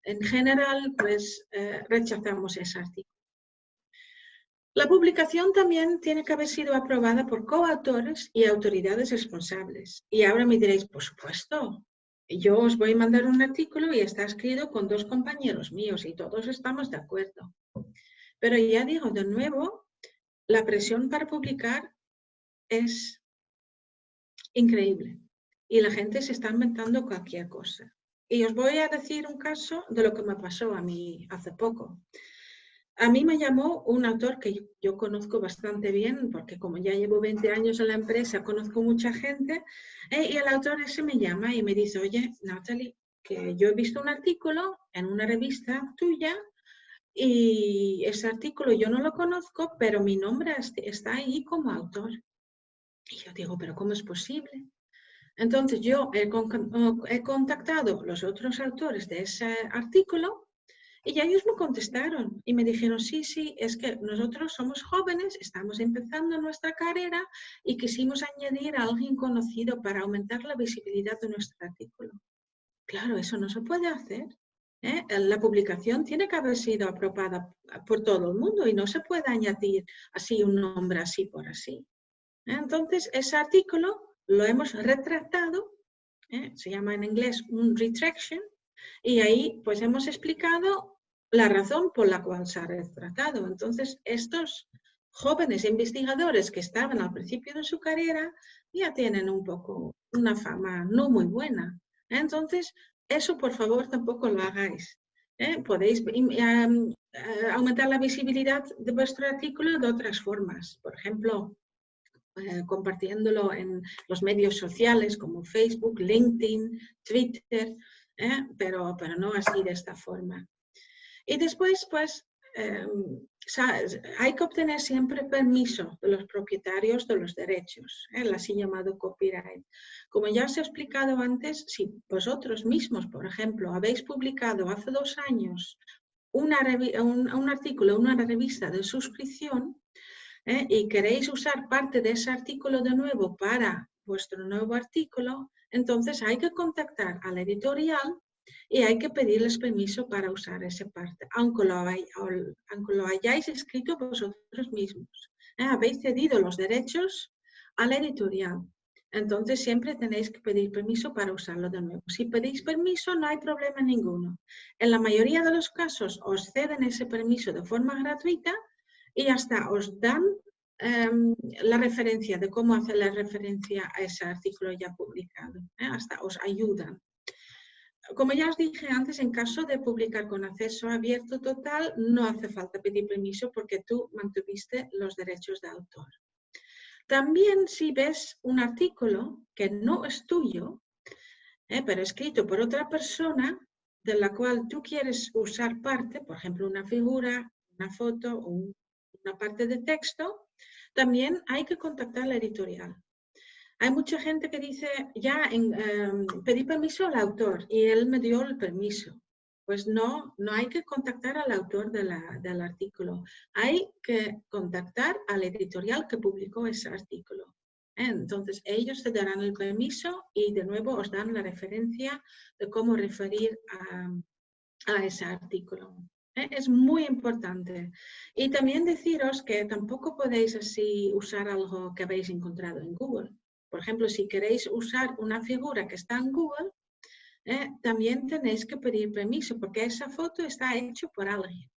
en general, pues rechazamos ese artículo. La publicación también tiene que haber sido aprobada por coautores y autoridades responsables. Y ahora me diréis, por supuesto, yo os voy a mandar un artículo y está escrito con 2 compañeros míos y todos estamos de acuerdo. Pero ya digo, de nuevo, la presión para publicar es increíble y la gente se está inventando cualquier cosa. Y os voy a decir un caso de lo que me pasó a mí hace poco. A mí me llamó un autor que yo conozco bastante bien, porque como ya llevo 20 años en la empresa, conozco mucha gente, y el autor ese me llama y me dice, oye, Natalie, que yo he visto un artículo en una revista tuya y ese artículo yo no lo conozco, pero mi nombre está ahí como autor. Y yo digo, pero ¿cómo es posible? Entonces yo he contactado a los otros autores de ese artículo y ellos me contestaron y me dijeron, sí, es que nosotros somos jóvenes, estamos empezando nuestra carrera y quisimos añadir a alguien conocido para aumentar la visibilidad de nuestro artículo. Claro, eso no se puede hacer. La publicación tiene que haber sido aprobada por todo el mundo y no se puede añadir así un nombre así por así. Entonces, ese artículo lo hemos retractado, se llama en inglés un retraction, y ahí pues hemos explicado la razón por la cual se ha retratado. Entonces, estos jóvenes investigadores que estaban al principio de su carrera ya tienen un poco una fama no muy buena. Entonces, eso por favor tampoco lo hagáis. Podéis aumentar la visibilidad de vuestro artículo de otras formas. Por ejemplo, compartiéndolo en los medios sociales como Facebook, LinkedIn, Twitter, pero no así de esta forma. Y después, pues, hay que obtener siempre permiso de los propietarios de los derechos, el así llamado copyright. Como ya os he explicado antes, si vosotros mismos, por ejemplo, habéis publicado hace 2 años un artículo en una revista de suscripción, y queréis usar parte de ese artículo de nuevo para vuestro nuevo artículo, entonces hay que contactar a la editorial y hay que pedirles permiso para usar esa parte, aunque lo hayáis escrito vosotros mismos. Habéis cedido los derechos a la editorial. Entonces siempre tenéis que pedir permiso para usarlo de nuevo. Si pedís permiso no hay problema ninguno. En la mayoría de los casos os ceden ese permiso de forma gratuita y hasta os dan la referencia de cómo hacer la referencia a ese artículo ya publicado. Hasta os ayudan. Como ya os dije antes, en caso de publicar con acceso abierto total, no hace falta pedir permiso porque tú mantuviste los derechos de autor. También si ves un artículo que no es tuyo, pero escrito por otra persona, de la cual tú quieres usar parte, por ejemplo, una figura, una foto o una parte de texto, también hay que contactar a la editorial. Hay mucha gente que dice, ya pedí permiso al autor y él me dio el permiso. Pues no hay que contactar al autor del artículo. Hay que contactar a la editorial que publicó ese artículo. Entonces, ellos te darán el permiso y de nuevo os dan la referencia de cómo referir a ese artículo. Es muy importante. Y también deciros que tampoco podéis así usar algo que habéis encontrado en Google. Por ejemplo, si queréis usar una figura que está en Google, también tenéis que pedir permiso porque esa foto está hecha por alguien.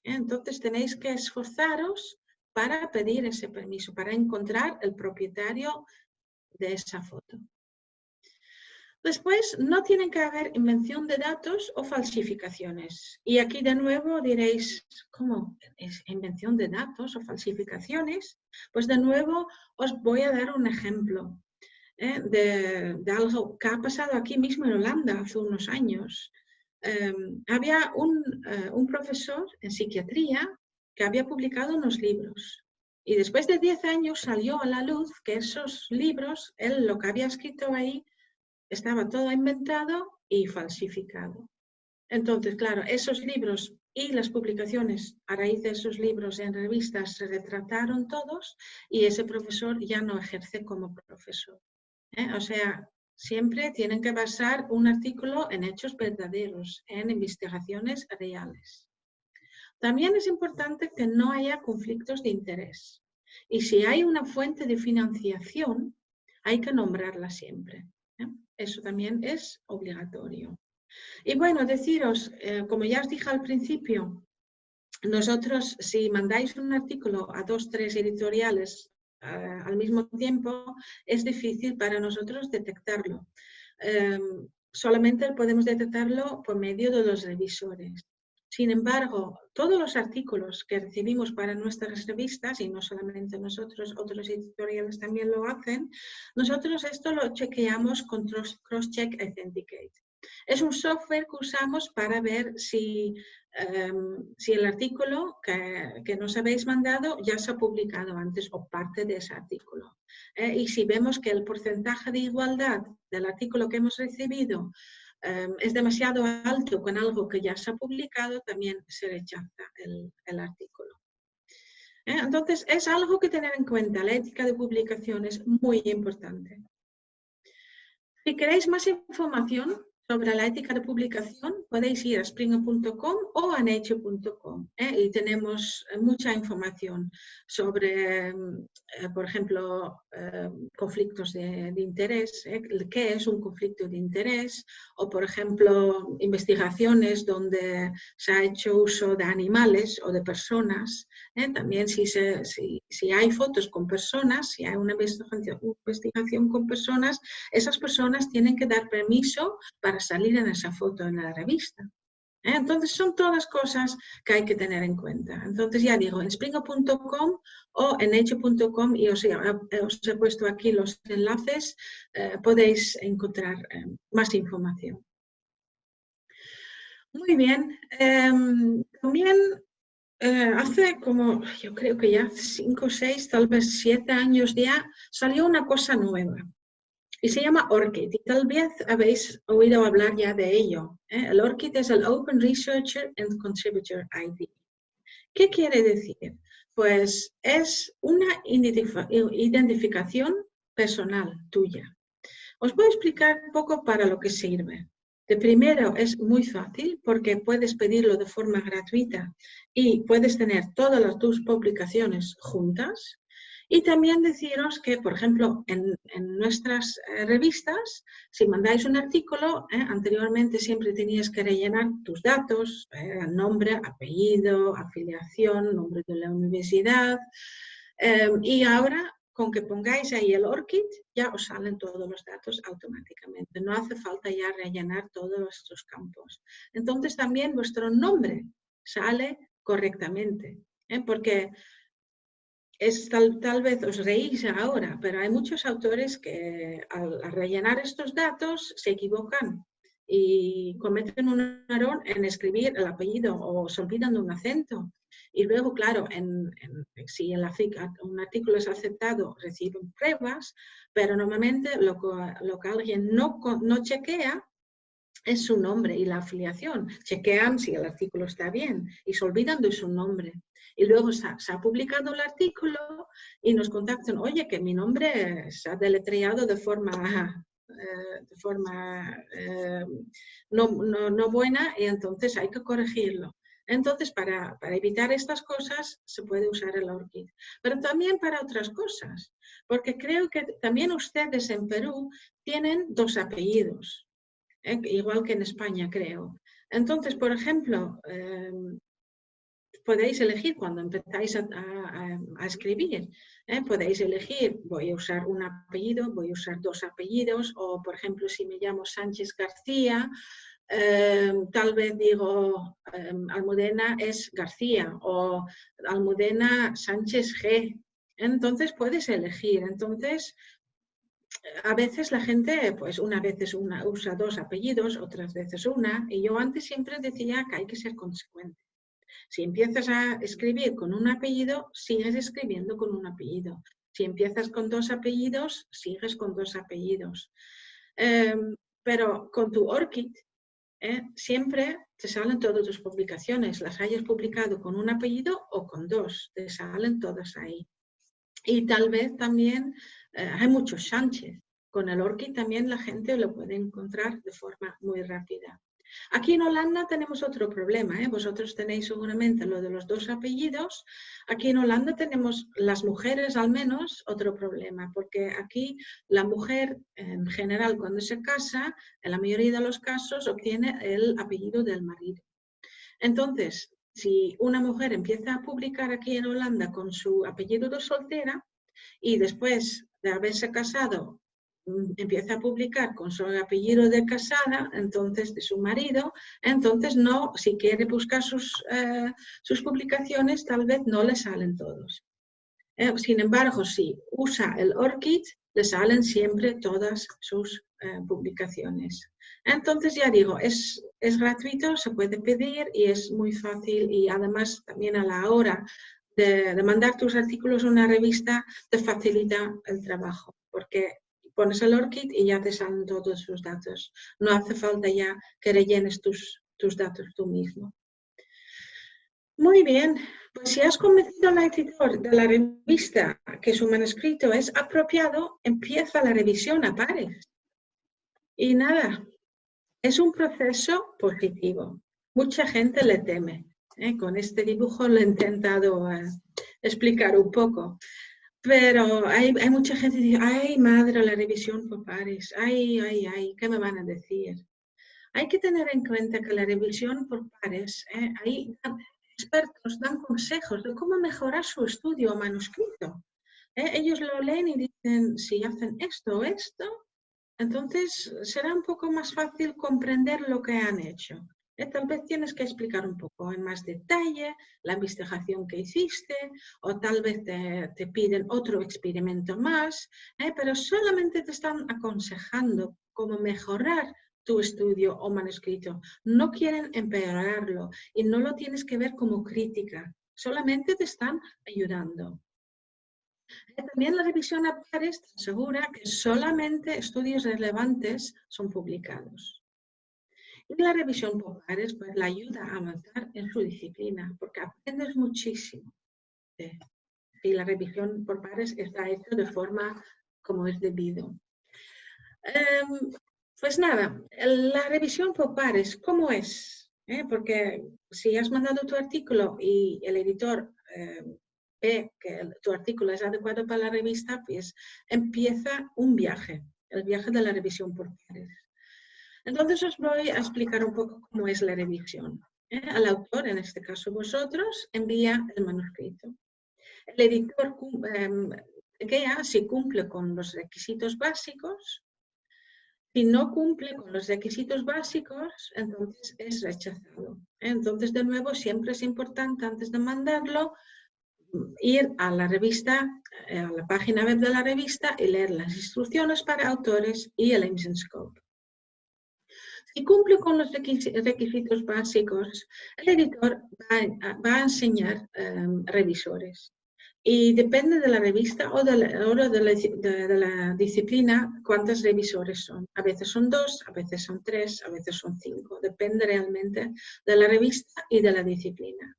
Entonces tenéis que esforzaros para pedir ese permiso, para encontrar el propietario de esa foto. Después, no tienen que haber invención de datos o falsificaciones. Y aquí de nuevo diréis, ¿cómo es invención de datos o falsificaciones? Pues de nuevo os voy a dar un ejemplo de algo que ha pasado aquí mismo en Holanda hace unos años. Había un profesor en psiquiatría que había publicado unos libros. Y después de 10 años salió a la luz que esos libros, él lo que había escrito ahí, estaba todo inventado y falsificado. Entonces, claro, esos libros y las publicaciones a raíz de esos libros en revistas se retrataron todos y ese profesor ya no ejerce como profesor. O sea, siempre tienen que basar un artículo en hechos verdaderos, en investigaciones reales. También es importante que no haya conflictos de interés. Y si hay una fuente de financiación, hay que nombrarla siempre. Eso también es obligatorio. Y bueno, deciros, como ya os dije al principio, nosotros si mandáis un artículo a 2 o 3 editoriales al mismo tiempo, es difícil para nosotros detectarlo. Solamente podemos detectarlo por medio de los revisores. Sin embargo, todos los artículos que recibimos para nuestras revistas, y no solamente nosotros, otros editoriales también lo hacen, nosotros esto lo chequeamos con Crosscheck Authenticate. Es un software que usamos para ver si el artículo que nos habéis mandado ya se ha publicado antes o parte de ese artículo. Y si vemos que el porcentaje de igualdad del artículo que hemos recibido es demasiado alto con algo que ya se ha publicado, también se rechaza el artículo. Entonces, es algo que tener en cuenta. La ética de publicación es muy importante. Si queréis más información sobre la ética de publicación, podéis ir a springer.com o a nature.com y tenemos mucha información sobre, por ejemplo, conflictos de interés, qué es un conflicto de interés, o por ejemplo, investigaciones donde se ha hecho uso de animales o de personas. También si hay fotos con personas, si hay una investigación con personas, esas personas tienen que dar permiso para salir en esa foto en la revista. Entonces son todas cosas que hay que tener en cuenta. Entonces ya digo, en springer.com o en nature.com, y os he puesto aquí los enlaces, podéis encontrar más información. Muy bien. También hace como, yo creo que ya 5, 6, tal vez 7 años ya, salió una cosa nueva. Y se llama ORCID, y tal vez habéis oído hablar ya de ello. El ORCID es el Open Researcher and Contributor ID. ¿Qué quiere decir? Pues es una identificación personal tuya. Os voy a explicar un poco para lo que sirve. De primero, es muy fácil porque puedes pedirlo de forma gratuita y puedes tener todas tus publicaciones juntas. Y también deciros que, por ejemplo, en nuestras revistas, si mandáis un artículo, anteriormente siempre tenías que rellenar tus datos, nombre, apellido, afiliación, nombre de la universidad, y ahora con que pongáis ahí el ORCID, ya os salen todos los datos automáticamente. No hace falta ya rellenar todos estos campos. Entonces también vuestro nombre sale correctamente, porque tal vez os reís ahora, pero hay muchos autores que al rellenar estos datos se equivocan y cometen un error en escribir el apellido o se olvidan de un acento. Y luego, claro, si un artículo es aceptado, reciben pruebas, pero normalmente lo que alguien no chequea es su nombre y la afiliación. Chequean si el artículo está bien y se olvidan de su nombre. Y luego se ha publicado el artículo y nos contactan, oye, que mi nombre se ha deletreado de forma de forma no buena y entonces hay que corregirlo. Entonces, para evitar estas cosas se puede usar el ORCID, pero también para otras cosas, porque creo que también ustedes en Perú tienen 2 apellidos, igual que en España, creo. Entonces, por ejemplo, podéis elegir cuando empezáis a escribir, podéis elegir, voy a usar un apellido, voy a usar 2 apellidos, o por ejemplo, si me llamo Sánchez García, tal vez digo Almudena es García o Almudena Sánchez G. Entonces puedes elegir. Entonces, a veces la gente, pues una vez usa 2 apellidos, otras veces una, y yo antes siempre decía que hay que ser consecuente. Si empiezas a escribir con un apellido, sigues escribiendo con un apellido. Si empiezas con 2 apellidos, sigues con 2 apellidos. Pero con tu ORCID, siempre te salen todas tus publicaciones, las hayas publicado con un apellido o con 2, te salen todas ahí. Y tal vez también hay muchos Sánchez. Con el ORCID también la gente lo puede encontrar de forma muy rápida. Aquí en Holanda tenemos otro problema, vosotros tenéis seguramente lo de los 2 apellidos. Aquí en Holanda tenemos, las mujeres al menos, otro problema, porque aquí la mujer en general cuando se casa, en la mayoría de los casos obtiene el apellido del marido. Entonces, si una mujer empieza a publicar aquí en Holanda con su apellido de soltera y después de haberse casado empieza a publicar con su apellido de casada, entonces de su marido, entonces no, si quiere buscar sus publicaciones, tal vez no le salen todos. Sin embargo, si usa el ORCID, le salen siempre todas sus publicaciones. Entonces, ya digo, es gratuito, se puede pedir y es muy fácil y además también a la hora de mandar tus artículos a una revista te facilita el trabajo, porque pones el ORCID y ya te salen todos sus datos. No hace falta ya que rellenes tus datos tú mismo. Muy bien, pues si has convencido al editor de la revista que su manuscrito es apropiado, empieza la revisión a pares. Y nada, es un proceso positivo. Mucha gente le teme. Con este dibujo lo he intentado explicar un poco. Pero hay mucha gente que dice, ay madre, la revisión por pares, ay, ¿qué me van a decir? Hay que tener en cuenta que la revisión por pares, hay expertos dan consejos de cómo mejorar su estudio o manuscrito. Ellos lo leen y dicen, si hacen esto o esto, entonces será un poco más fácil comprender lo que han hecho. Tal vez tienes que explicar un poco en más detalle la investigación que hiciste o tal vez te piden otro experimento más, pero solamente te están aconsejando cómo mejorar tu estudio o manuscrito. No quieren empeorarlo y no lo tienes que ver como crítica, solamente te están ayudando. También la revisión a pares te asegura que solamente estudios relevantes son publicados. Y la revisión por pares pues, la ayuda a avanzar en su disciplina, porque aprendes muchísimo. Y la revisión por pares está hecha de forma como es debido. Pues nada, la revisión por pares, ¿cómo es? Porque si has mandado tu artículo y el editor ve que tu artículo es adecuado para la revista, pues empieza un viaje, el viaje de la revisión por pares. Entonces os voy a explicar un poco cómo es la revisión. El autor, en este caso vosotros, envía el manuscrito. El editor guía si cumple con los requisitos básicos. Si no cumple con los requisitos básicos, entonces es rechazado. Entonces, de nuevo, siempre es importante, antes de mandarlo, ir a la revista, a la página web de la revista y leer las instrucciones para autores y el Aims and Scope. Si cumple con los requisitos básicos, el editor va a enseñar revisores. Y depende de la revista o de la disciplina cuántos revisores son. A veces son 2, a veces son 3, a veces son 5. Depende realmente de la revista y de la disciplina.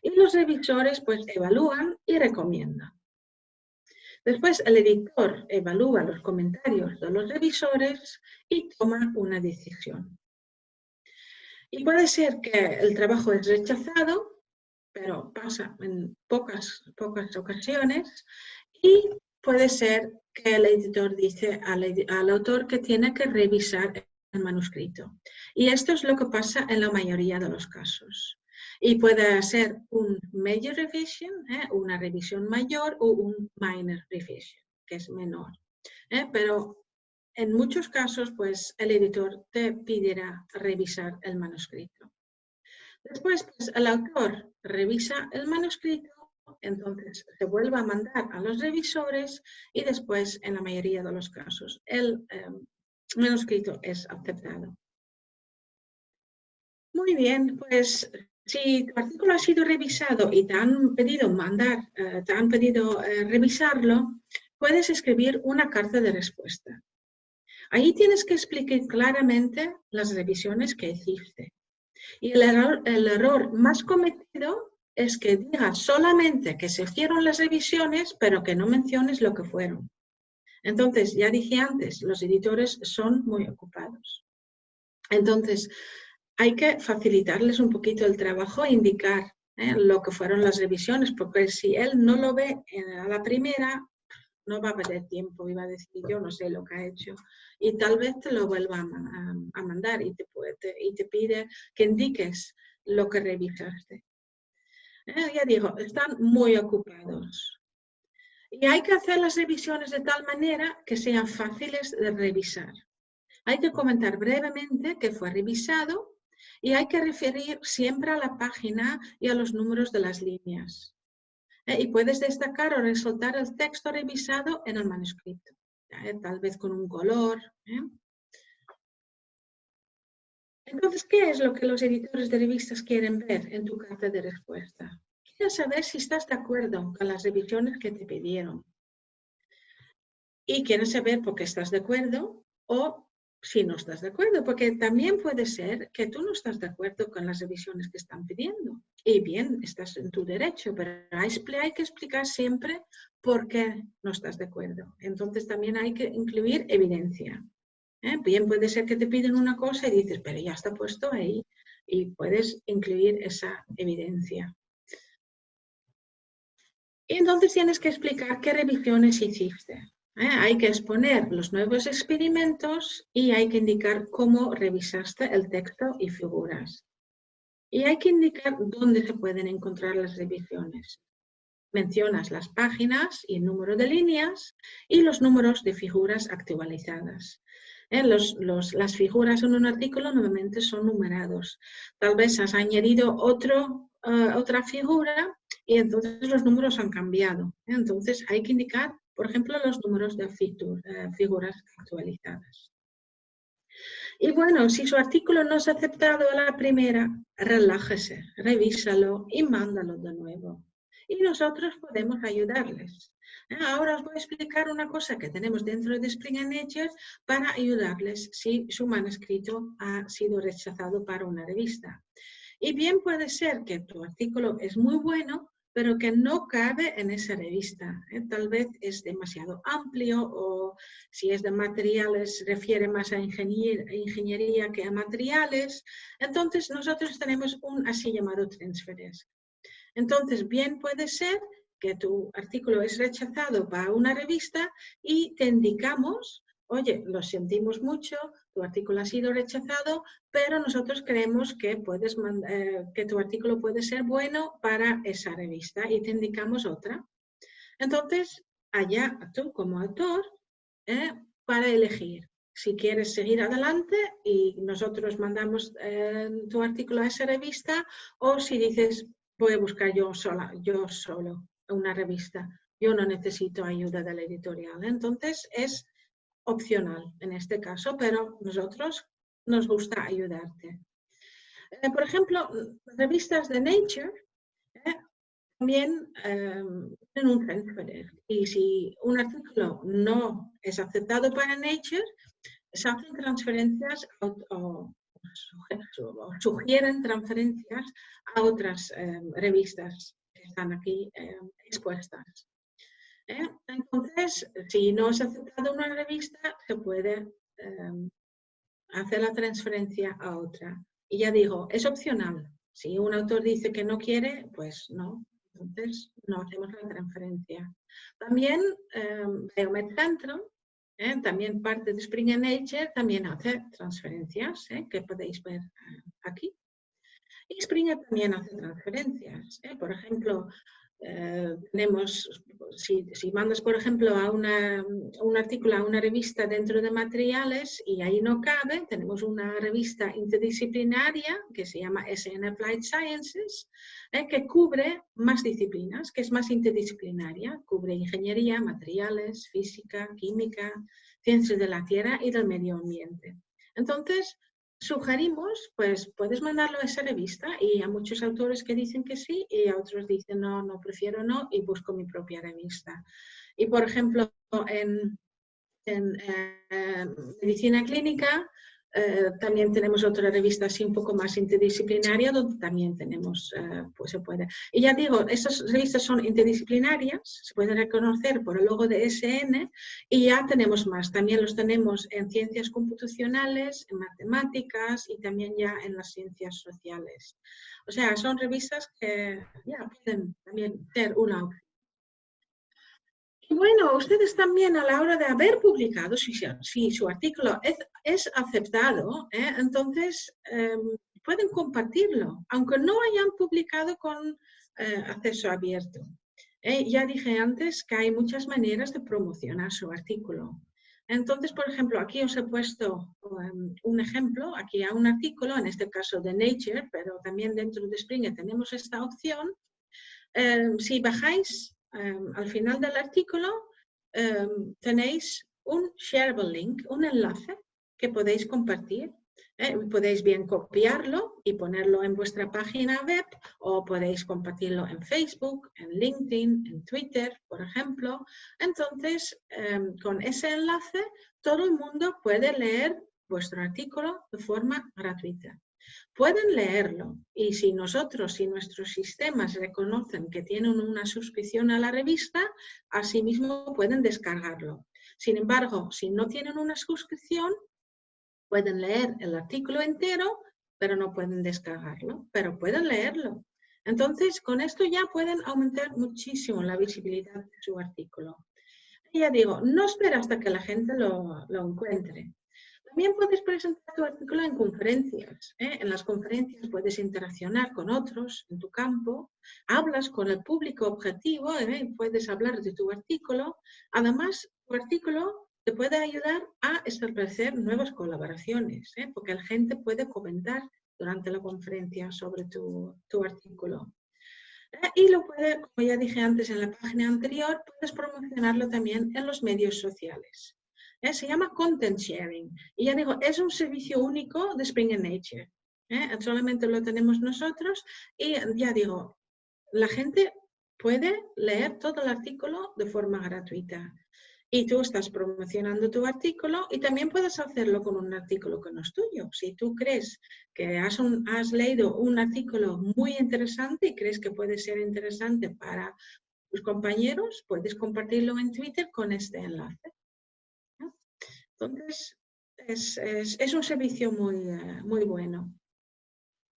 Y los revisores pues evalúan y recomiendan. Después el editor evalúa los comentarios de los revisores y toma una decisión. Y puede ser que el trabajo es rechazado, pero pasa en pocas ocasiones, y puede ser que el editor dice al autor que tiene que revisar el manuscrito. Y esto es lo que pasa en la mayoría de los casos. Y puede ser un major revision, una revisión mayor, o un minor revision, que es menor. Pero en muchos casos, pues, el editor te pedirá revisar el manuscrito. Después, pues, el autor revisa el manuscrito, entonces se vuelve a mandar a los revisores y después, en la mayoría de los casos, el manuscrito es aceptado. Muy bien, pues si tu artículo ha sido revisado y te han pedido revisarlo, puedes escribir una carta de respuesta. Ahí tienes que explicar claramente las revisiones que hiciste. Y el error más cometido es que digas solamente que se hicieron las revisiones, pero que no menciones lo que fueron. Entonces, ya dije antes, los editores son muy ocupados. Entonces, hay que facilitarles un poquito el trabajo e indicar lo que fueron las revisiones, porque si él no lo ve a la primera, no va a perder tiempo y va a decir, yo no sé lo que ha hecho. Y tal vez te lo vuelva a mandar y te pide que indiques lo que revisaste. Ya digo, están muy ocupados. Y hay que hacer las revisiones de tal manera que sean fáciles de revisar. Hay que comentar brevemente que fue revisado y hay que referir siempre a la página y a los números de las líneas. Y puedes destacar o resaltar el texto revisado en el manuscrito, tal vez con un color. Entonces, ¿qué es lo que los editores de revistas quieren ver en tu carta de respuesta? Quieren saber si estás de acuerdo con las revisiones que te pidieron. Y quieren saber por qué estás de acuerdo o si no estás de acuerdo, porque también puede ser que tú no estás de acuerdo con las revisiones que están pidiendo. Y bien, estás en tu derecho, pero hay que explicar siempre por qué no estás de acuerdo. Entonces también hay que incluir evidencia. Bien, puede ser que te piden una cosa y dices, pero ya está puesto ahí, y puedes incluir esa evidencia. Y entonces tienes que explicar qué revisiones hiciste. Hay que exponer los nuevos experimentos y hay que indicar cómo revisaste el texto y figuras. Y hay que indicar dónde se pueden encontrar las revisiones. Mencionas las páginas y el número de líneas y los números de figuras actualizadas. Las figuras en un artículo normalmente son numerados. Tal vez has añadido otra figura y entonces los números han cambiado. Entonces hay que indicar, por ejemplo, los números de figuras actualizadas. Y bueno, si su artículo no es aceptado a la primera, relájese, revísalo y mándalo de nuevo. Y nosotros podemos ayudarles. Ahora os voy a explicar una cosa que tenemos dentro de Spring and Nature para ayudarles si su manuscrito ha sido rechazado para una revista. Y bien puede ser que tu artículo es muy bueno, pero que no cabe en esa revista. Tal vez es demasiado amplio o si es de materiales refiere más a ingeniería que a materiales. Entonces nosotros tenemos un así llamado transfer. Entonces bien puede ser que tu artículo es rechazado para una revista y te indicamos, oye, lo sentimos mucho, tu artículo ha sido rechazado, pero nosotros creemos que, que tu artículo puede ser bueno para esa revista y te indicamos otra. Entonces, allá tú como autor, para elegir si quieres seguir adelante y nosotros mandamos tu artículo a esa revista o si dices, voy a buscar yo solo una revista. Yo no necesito ayuda de la editorial. Entonces, es opcional en este caso, pero nosotros nos gusta ayudarte. Por ejemplo, revistas de Nature también tienen un transfer. Y si un artículo no es aceptado para Nature, se hacen transferencias o sugieren transferencias a otras revistas que están aquí expuestas. Entonces, si no es aceptado una revista, se puede hacer la transferencia a otra. Y ya digo, es opcional. Si un autor dice que no quiere, pues no. Entonces, no hacemos la transferencia. También Biomed Central, también parte de Springer Nature, también hace transferencias, que podéis ver aquí. Y Springer también hace transferencias. Por ejemplo, tenemos, si mandas, por ejemplo, a un artículo a una revista dentro de materiales y ahí no cabe, tenemos una revista interdisciplinaria que se llama SN Applied Sciences, que cubre más disciplinas, que es más interdisciplinaria, cubre ingeniería, materiales, física, química, ciencias de la tierra y del medio ambiente. Entonces, sugerimos, pues puedes mandarlo a esa revista y a muchos autores que dicen que sí y a otros dicen no, prefiero no y busco mi propia revista. Y por ejemplo, en medicina clínica también tenemos otra revista así un poco más interdisciplinaria donde también tenemos, pues se puede. Y ya digo, estas revistas son interdisciplinarias, se pueden reconocer por el logo de SN y ya tenemos más. También los tenemos en ciencias computacionales, en matemáticas y también ya en las ciencias sociales. O sea, son revistas que ya pueden también ser una opción. Y bueno, ustedes también a la hora de haber publicado, si su artículo es aceptado, entonces pueden compartirlo, aunque no hayan publicado con acceso abierto. Ya dije antes que hay muchas maneras de promocionar su artículo. Entonces, por ejemplo, aquí os he puesto un ejemplo, aquí hay un artículo, en este caso de Nature, pero también dentro de Springer tenemos esta opción. Si bajáis al final del artículo, tenéis un shareable link, un enlace que podéis compartir. Podéis bien copiarlo y ponerlo en vuestra página web o podéis compartirlo en Facebook, en LinkedIn, en Twitter, por ejemplo. Entonces, con ese enlace, todo el mundo puede leer vuestro artículo de forma gratuita. Pueden leerlo y si nuestros sistemas reconocen que tienen una suscripción a la revista, asimismo pueden descargarlo. Sin embargo, si no tienen una suscripción, pueden leer el artículo entero, pero no pueden descargarlo, pero pueden leerlo. Entonces, con esto ya pueden aumentar muchísimo la visibilidad de su artículo. Y ya digo, no espera hasta que la gente lo encuentre. También puedes presentar tu artículo en conferencias. En las conferencias puedes interaccionar con otros en tu campo, hablas con el público objetivo, puedes hablar de tu artículo. Además, tu artículo te puede ayudar a establecer nuevas colaboraciones, porque la gente puede comentar durante la conferencia sobre tu artículo. Y lo puede, como ya dije antes en la página anterior, puedes promocionarlo también en los medios sociales. Se llama Content Sharing. Y ya digo, es un servicio único de Springer Nature. Solamente lo tenemos nosotros y ya digo, la gente puede leer todo el artículo de forma gratuita. Y tú estás promocionando tu artículo y también puedes hacerlo con un artículo que no es tuyo. Si tú crees que has leído un artículo muy interesante y crees que puede ser interesante para tus compañeros, puedes compartirlo en Twitter con este enlace. Entonces, es un servicio muy bueno.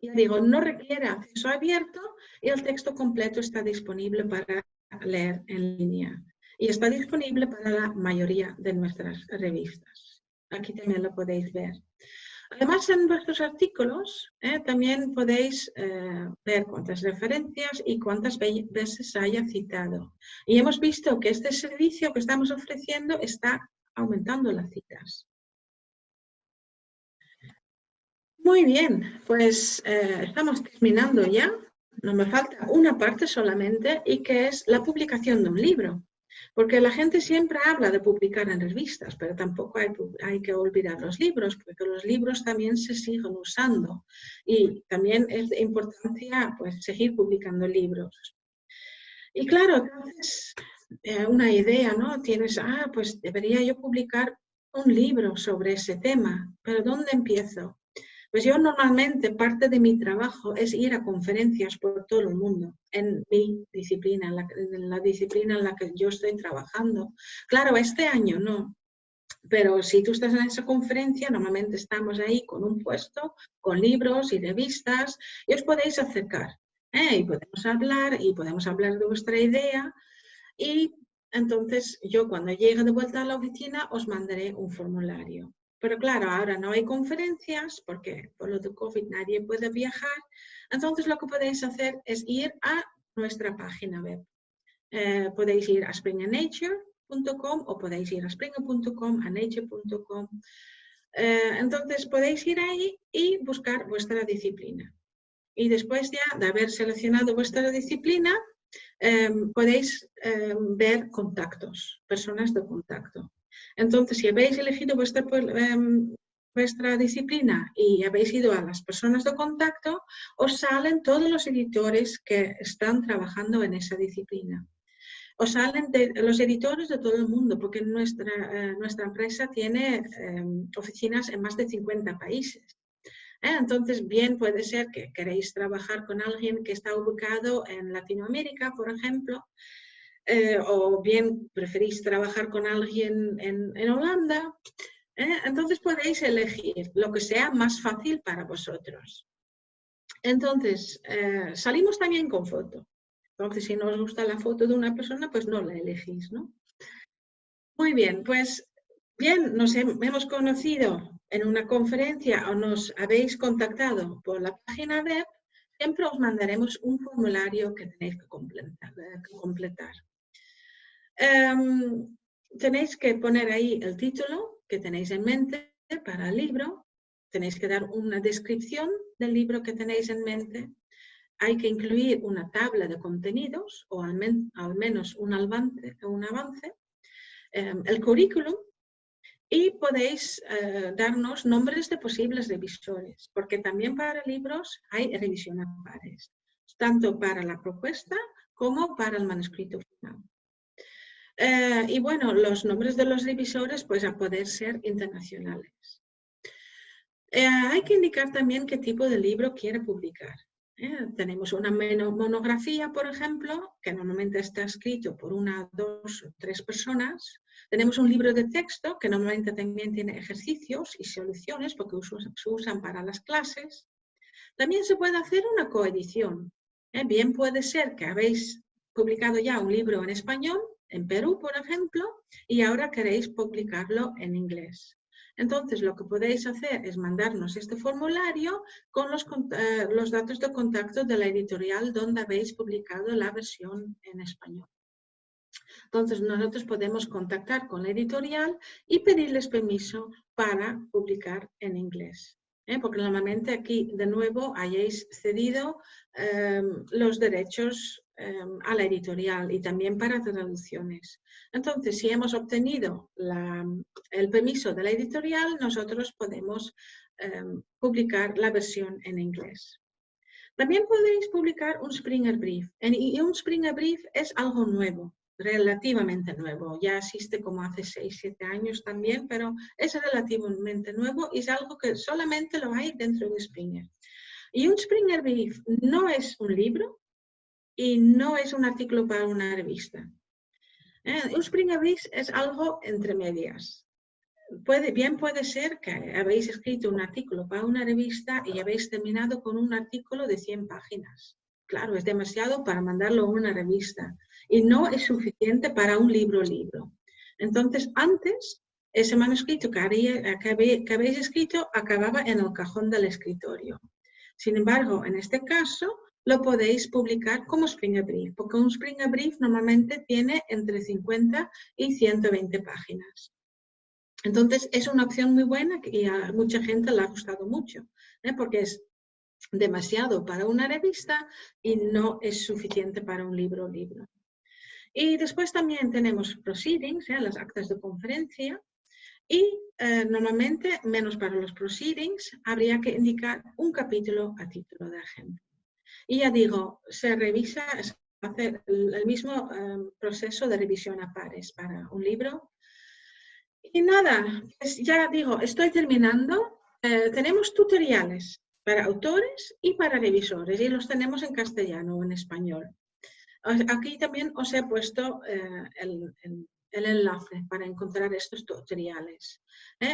Ya digo, no requiere acceso abierto y el texto completo está disponible para leer en línea. Y está disponible para la mayoría de nuestras revistas. Aquí también lo podéis ver. Además, en vuestros artículos también podéis ver cuántas referencias y cuántas veces haya citado. Y hemos visto que este servicio que estamos ofreciendo está aumentando las citas. Muy bien, pues estamos terminando ya. No me falta una parte solamente y que es la publicación de un libro. Porque la gente siempre habla de publicar en revistas, pero tampoco hay que olvidar los libros, porque los libros también se siguen usando y también es de importancia pues, seguir publicando libros. Y claro, entonces, una idea, ¿no? Tienes, pues debería yo publicar un libro sobre ese tema, pero ¿dónde empiezo? Pues yo normalmente parte de mi trabajo es ir a conferencias por todo el mundo, en mi disciplina, en la disciplina en la que yo estoy trabajando. Claro, este año no, pero si tú estás en esa conferencia, normalmente estamos ahí con un puesto, con libros y revistas, y os podéis acercar, y podemos hablar de vuestra idea, y entonces yo cuando llegue de vuelta a la oficina os mandaré un formulario. Pero claro, ahora no hay conferencias porque por lo de COVID nadie puede viajar. Entonces lo que podéis hacer es ir a nuestra página web. Podéis ir a springernature.com o podéis ir a springer.com, a nature.com. Entonces podéis ir ahí y buscar vuestra disciplina. Y después ya de haber seleccionado vuestra disciplina, podéis ver contactos, personas de contacto. Entonces, si habéis elegido vuestra disciplina y habéis ido a las personas de contacto, os salen todos los editores que están trabajando en esa disciplina. Os salen los editores de todo el mundo, porque nuestra empresa tiene oficinas en más de 50 países. Entonces, bien puede ser que queréis trabajar con alguien que está ubicado en Latinoamérica, por ejemplo, o bien preferís trabajar con alguien en Holanda. Entonces podéis elegir lo que sea más fácil para vosotros. Entonces, salimos también con foto. Entonces, si no os gusta la foto de una persona, pues no la elegís, ¿no? Muy bien, pues bien, nos hemos conocido en una conferencia o nos habéis contactado por la página web, siempre os mandaremos un formulario que tenéis que completar. Tenéis que poner ahí el título que tenéis en mente para el libro, tenéis que dar una descripción del libro que tenéis en mente, hay que incluir una tabla de contenidos o al menos un avance, el currículum, y podéis darnos nombres de posibles revisores, porque también para libros hay revisión a pares, tanto para la propuesta como para el manuscrito final. Y bueno, los nombres de los revisores, pues a poder ser internacionales. Hay que indicar también qué tipo de libro quiere publicar. Tenemos una monografía, por ejemplo, que normalmente está escrito por 1, 2 o 3 personas. Tenemos un libro de texto que normalmente también tiene ejercicios y soluciones porque se usan para las clases. También se puede hacer una coedición. Bien puede ser que habéis publicado ya un libro en español, en Perú, por ejemplo, y ahora queréis publicarlo en inglés. Entonces, lo que podéis hacer es mandarnos este formulario con los datos de contacto de la editorial donde habéis publicado la versión en español. Entonces, nosotros podemos contactar con la editorial y pedirles permiso para publicar en inglés. Porque normalmente aquí, de nuevo, hayáis cedido los derechos a la editorial y también para traducciones. Entonces, si hemos obtenido el permiso de la editorial, nosotros podemos publicar la versión en inglés. También podéis publicar un Springer Brief. Y un Springer Brief es algo nuevo, relativamente nuevo. Ya existe como hace 6, 7 años también, pero es relativamente nuevo y es algo que solamente lo hay dentro de Springer. Y un Springer Brief no es un libro y no es un artículo para una revista. Un Springer Brief es algo entre medias. Bien puede ser que habéis escrito un artículo para una revista y habéis terminado con un artículo de 100 páginas. Claro, es demasiado para mandarlo a una revista y no es suficiente para un libro. Entonces, antes, ese manuscrito que habéis escrito acababa en el cajón del escritorio. Sin embargo, en este caso, lo podéis publicar como Springer Brief, porque un Springer Brief normalmente tiene entre 50 y 120 páginas. Entonces, es una opción muy buena y a mucha gente le ha gustado mucho, porque es demasiado para una revista y no es suficiente para un libro. Y después también tenemos proceedings, las actas de conferencia, y normalmente, menos para los proceedings, habría que indicar un capítulo a título de ejemplo. Y ya digo, se hace el mismo proceso de revisión a pares para un libro. Y nada, pues ya digo, estoy terminando. tenemos tutoriales para autores y para revisores y los tenemos en castellano o en español. Aquí también os he puesto el enlace para encontrar estos tutoriales.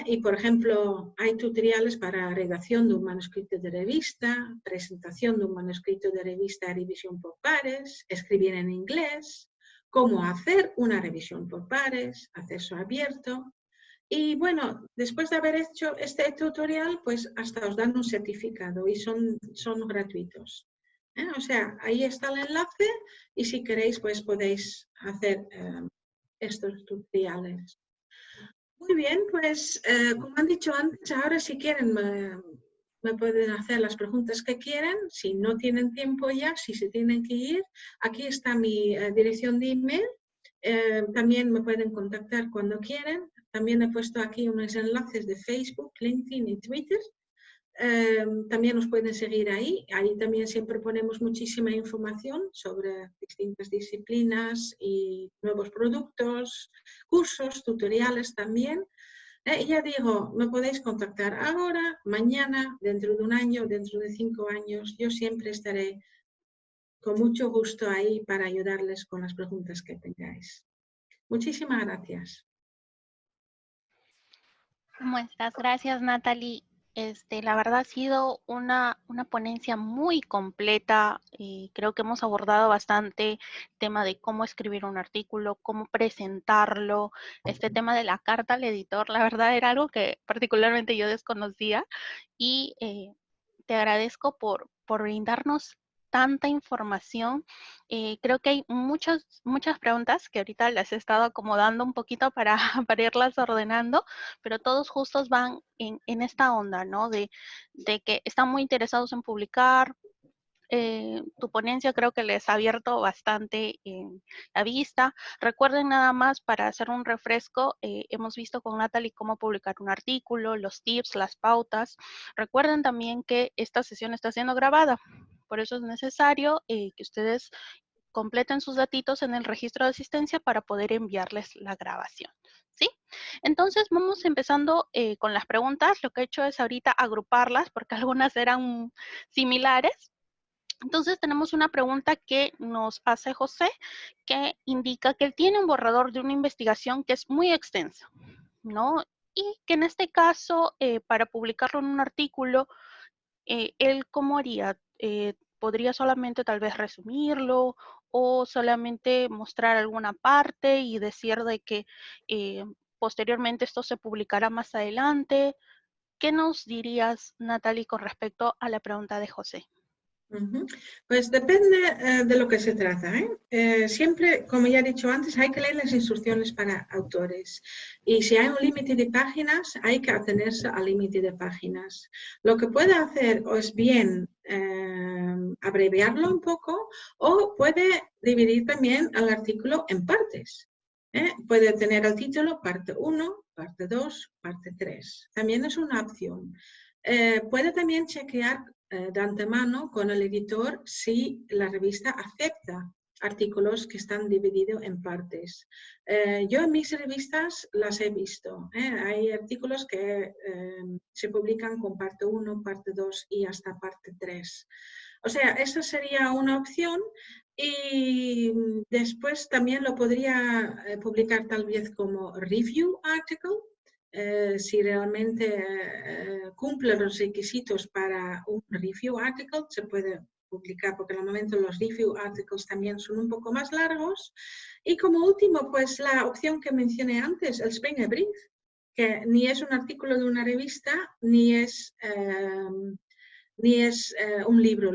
Y, por ejemplo, hay tutoriales para redacción de un manuscrito de revista, presentación de un manuscrito de revista, revisión por pares, escribir en inglés, cómo hacer una revisión por pares, acceso abierto. Y bueno, después de haber hecho este tutorial, pues hasta os dan un certificado y son gratuitos. O sea, ahí está el enlace y si queréis, pues podéis hacer estos tutoriales. Muy bien, pues como han dicho antes, ahora si quieren me pueden hacer las preguntas que quieren. Si no tienen tiempo ya, si se tienen que ir, aquí está mi dirección de email. También me pueden contactar cuando quieran. También he puesto aquí unos enlaces de Facebook, LinkedIn y Twitter. También nos pueden seguir ahí. Ahí también siempre ponemos muchísima información sobre distintas disciplinas y nuevos productos, cursos, tutoriales también. Ya digo, me podéis contactar ahora, mañana, dentro de un año, dentro de 5 años. Yo siempre estaré con mucho gusto ahí para ayudarles con las preguntas que tengáis. Muchísimas gracias. ¿Cómo estás? Gracias, Natalie. La verdad ha sido una ponencia muy completa. Creo que hemos abordado bastante el tema de cómo escribir un artículo, cómo presentarlo. Este tema de la carta al editor, la verdad era algo que particularmente yo desconocía y te agradezco por brindarnos tanta información. Creo que hay muchas preguntas que ahorita las he estado acomodando un poquito para, para irlas ordenando, pero todos justos van en esta onda, ¿no? De que están muy interesados en publicar. Tu ponencia creo que les ha abierto bastante la vista. Recuerden nada más para hacer un refresco, hemos visto con Natalie cómo publicar un artículo, los tips, las pautas. Recuerden también que esta sesión está siendo grabada, por eso es necesario que ustedes completen sus datitos en el registro de asistencia para poder enviarles la grabación, ¿sí? Entonces vamos empezando con las preguntas. Lo que he hecho es ahorita agruparlas porque algunas eran similares. Entonces tenemos una pregunta que nos hace José, que indica que él tiene un borrador de una investigación que es muy extensa, ¿no? Y que en este caso, para publicarlo en un artículo, él cómo haría, podría solamente tal vez resumirlo o solamente mostrar alguna parte y decir de que posteriormente esto se publicará más adelante. ¿Qué nos dirías, Natalie, con respecto a la pregunta de José? Pues depende de lo que se trata. Siempre, como ya he dicho antes, hay que leer las instrucciones para autores. Y si hay un límite de páginas, hay que atenerse al límite de páginas. Lo que puede hacer es bien abreviarlo un poco o puede dividir también el artículo en partes. Puede tener el título parte 1, parte 2, parte 3. También es una opción. Puede también chequear de antemano con el editor si la revista acepta artículos que están divididos en partes. Yo en mis revistas las he visto. Hay artículos que se publican con parte 1, parte 2 y hasta parte 3. O sea, esa sería una opción y después también lo podría publicar tal vez como review article. Si realmente cumple los requisitos para un review article, se puede publicar, porque en el momento los review articles también son un poco más largos. Y como último, pues la opción que mencioné antes, el Springer Brief, que ni es un artículo de una revista, ni es un libro.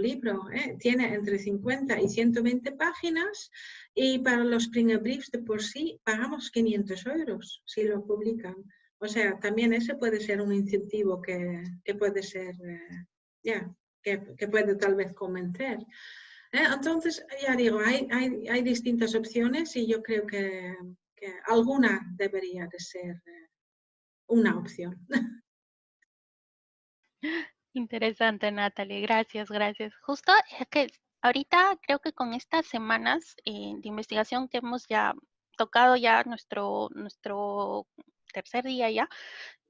Tiene entre 50 y 120 páginas y para los Springer Briefs de por sí pagamos 500 euros si lo publican. O sea, también ese puede ser un incentivo que puede ser, que puede tal vez convencer. Entonces, ya digo, hay distintas opciones y yo creo que alguna debería de ser una opción. Interesante, Natalie. Gracias, gracias. Justo es que ahorita creo que con estas semanas de investigación que hemos ya tocado ya nuestro tercer día ya,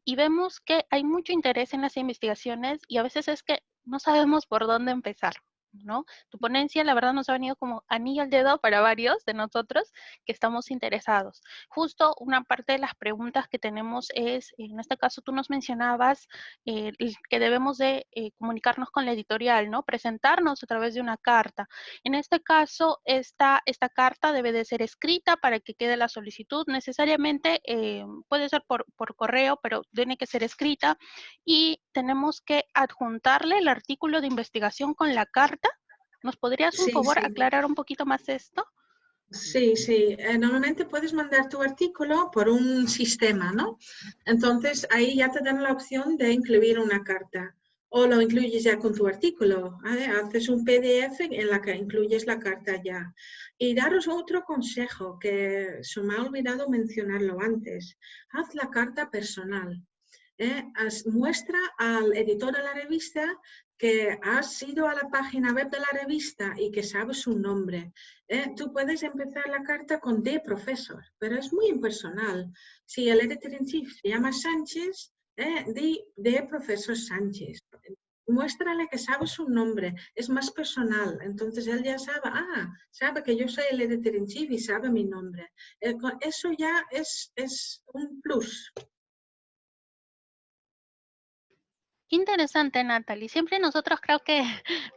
y vemos que hay mucho interés en las investigaciones y a veces es que no sabemos por dónde empezar, ¿no? Tu ponencia, la verdad, nos ha venido como anillo al dedo para varios de nosotros que estamos interesados. Justo una parte de las preguntas que tenemos es, en este caso tú nos mencionabas que debemos de comunicarnos con la editorial, ¿no? Presentarnos a través de una carta. En este caso, esta carta debe de ser escrita para que quede la solicitud. Necesariamente puede ser por correo, pero tiene que ser escrita y tenemos que adjuntarle el artículo de investigación con la carta. ¿Nos podrías, por Sí, favor, sí. aclarar un poquito más esto? Sí, sí. Normalmente puedes mandar tu artículo por un sistema, ¿no? Entonces ahí ya te dan la opción de incluir una carta o lo incluyes ya con tu artículo. ¿Vale? Haces un PDF en la que incluyes la carta ya. Y daros otro consejo que se me ha olvidado mencionarlo antes. Haz la carta personal. Muestra al editor de la revista que has ido a la página web de la revista y que sabes su nombre. Tú puedes empezar la carta con de profesor, pero es muy impersonal. Si el editor en chief se llama Sánchez, de profesor Sánchez. Muéstrale que sabe su nombre, es más personal. Entonces él ya sabe que yo soy el editor en chief y sabe mi nombre. Eso ya es un plus. Qué interesante, Natalie. Siempre nosotros creo que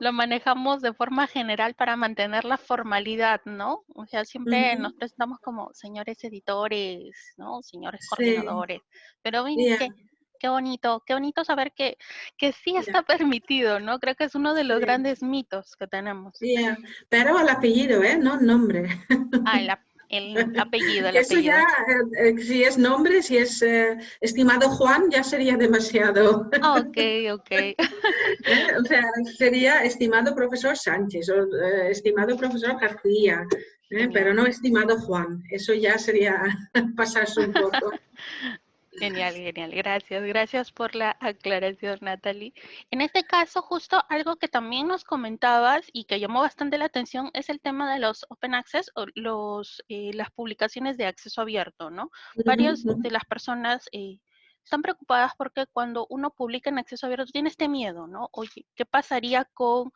lo manejamos de forma general para mantener la formalidad, ¿no? O sea, siempre nos Ujú. presentamos como señores editores, ¿no? Señores Sí, coordinadores. Pero ven, ya, qué bonito saber que sí ya, está permitido, ¿no? Creo que es uno de los sí, grandes mitos que tenemos. ya. Pero el apellido, no el nombre. Ah, el apellido, el Eso ya, apellido. si es nombre, si es estimado Juan, ya sería demasiado. Ok, ok. O sea, sería estimado profesor Sánchez o estimado profesor García, pero Genial. no estimado Juan. Eso ya sería pasarse un poco. Genial, genial. Gracias por la aclaración, Natalie. En este caso, justo algo que también nos comentabas y que llamó bastante la atención es el tema de los open access o las publicaciones de acceso abierto, ¿no? Ujú, Varias ujú. de las personas están preocupadas porque cuando uno publica en acceso abierto tiene este miedo, ¿no? Oye, ¿qué pasaría con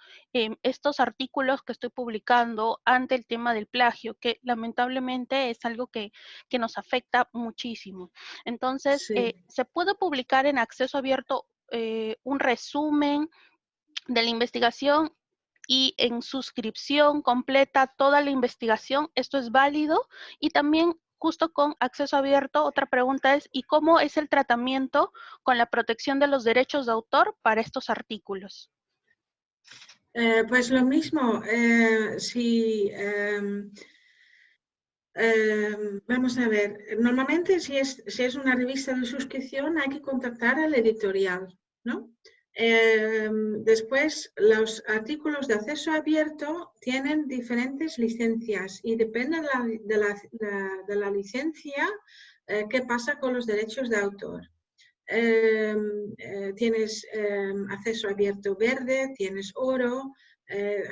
estos artículos que estoy publicando ante el tema del plagio? Que lamentablemente es algo que nos afecta muchísimo. Entonces, Sí. se puede publicar en acceso abierto un resumen de la investigación y en suscripción completa toda la investigación. Esto es válido y también justo con acceso abierto, otra pregunta es, ¿y cómo es el tratamiento con la protección de los derechos de autor para estos artículos? Pues lo mismo, si vamos a ver, normalmente si es una revista de suscripción hay que contactar al editorial, ¿no? Después, los artículos de acceso abierto tienen diferentes licencias y depende de la licencia, qué pasa con los derechos de autor. Tienes acceso abierto verde, tienes oro,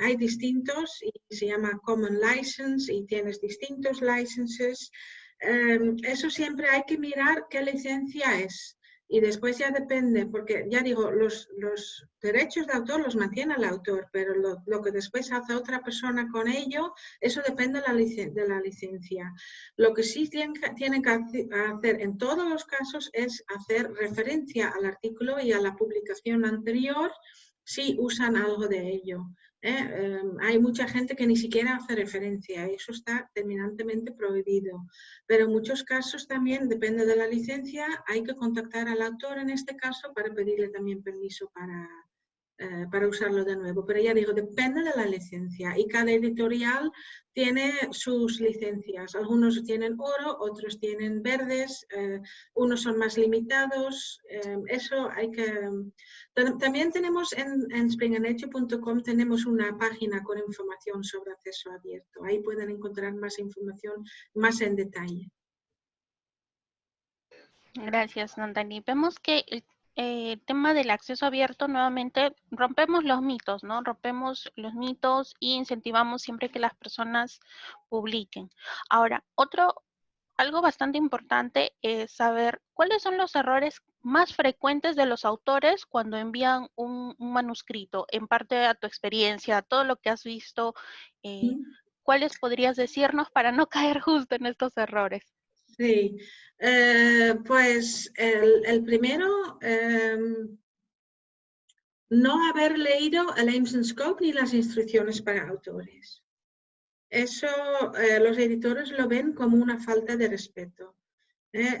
hay distintos y se llama Common License y tienes distintos licenses. Eso siempre hay que mirar qué licencia es. Y después ya depende, porque ya digo, los derechos de autor los mantiene el autor, pero lo que después hace otra persona con ello, eso depende de la licencia. Lo que sí tienen que hacer en todos los casos es hacer referencia al artículo y a la publicación anterior si usan algo de ello. Hay mucha gente que ni siquiera hace referencia, eso está terminantemente prohibido. Pero en muchos casos también, depende de la licencia, hay que contactar al autor en este caso para pedirle también permiso para usarlo de nuevo. Pero ya digo, depende de la licencia y cada editorial tiene sus licencias. Algunos tienen oro, otros tienen verdes, unos son más limitados. Eso hay que... También tenemos en springanedge.com tenemos una página con información sobre acceso abierto. Ahí pueden encontrar más información más en detalle. Gracias, Nandani. Vemos que el tema del acceso abierto, nuevamente, rompemos los mitos, ¿no? Rompemos los mitos y incentivamos siempre que las personas publiquen. Ahora, algo bastante importante es saber cuáles son los errores más frecuentes de los autores cuando envían un manuscrito, en parte a tu experiencia, todo lo que has visto, ¿cuáles podrías decirnos para no caer justo en estos errores? Sí, pues el primero, no haber leído el Aims and Scope ni las instrucciones para autores. Eso los editores lo ven como una falta de respeto.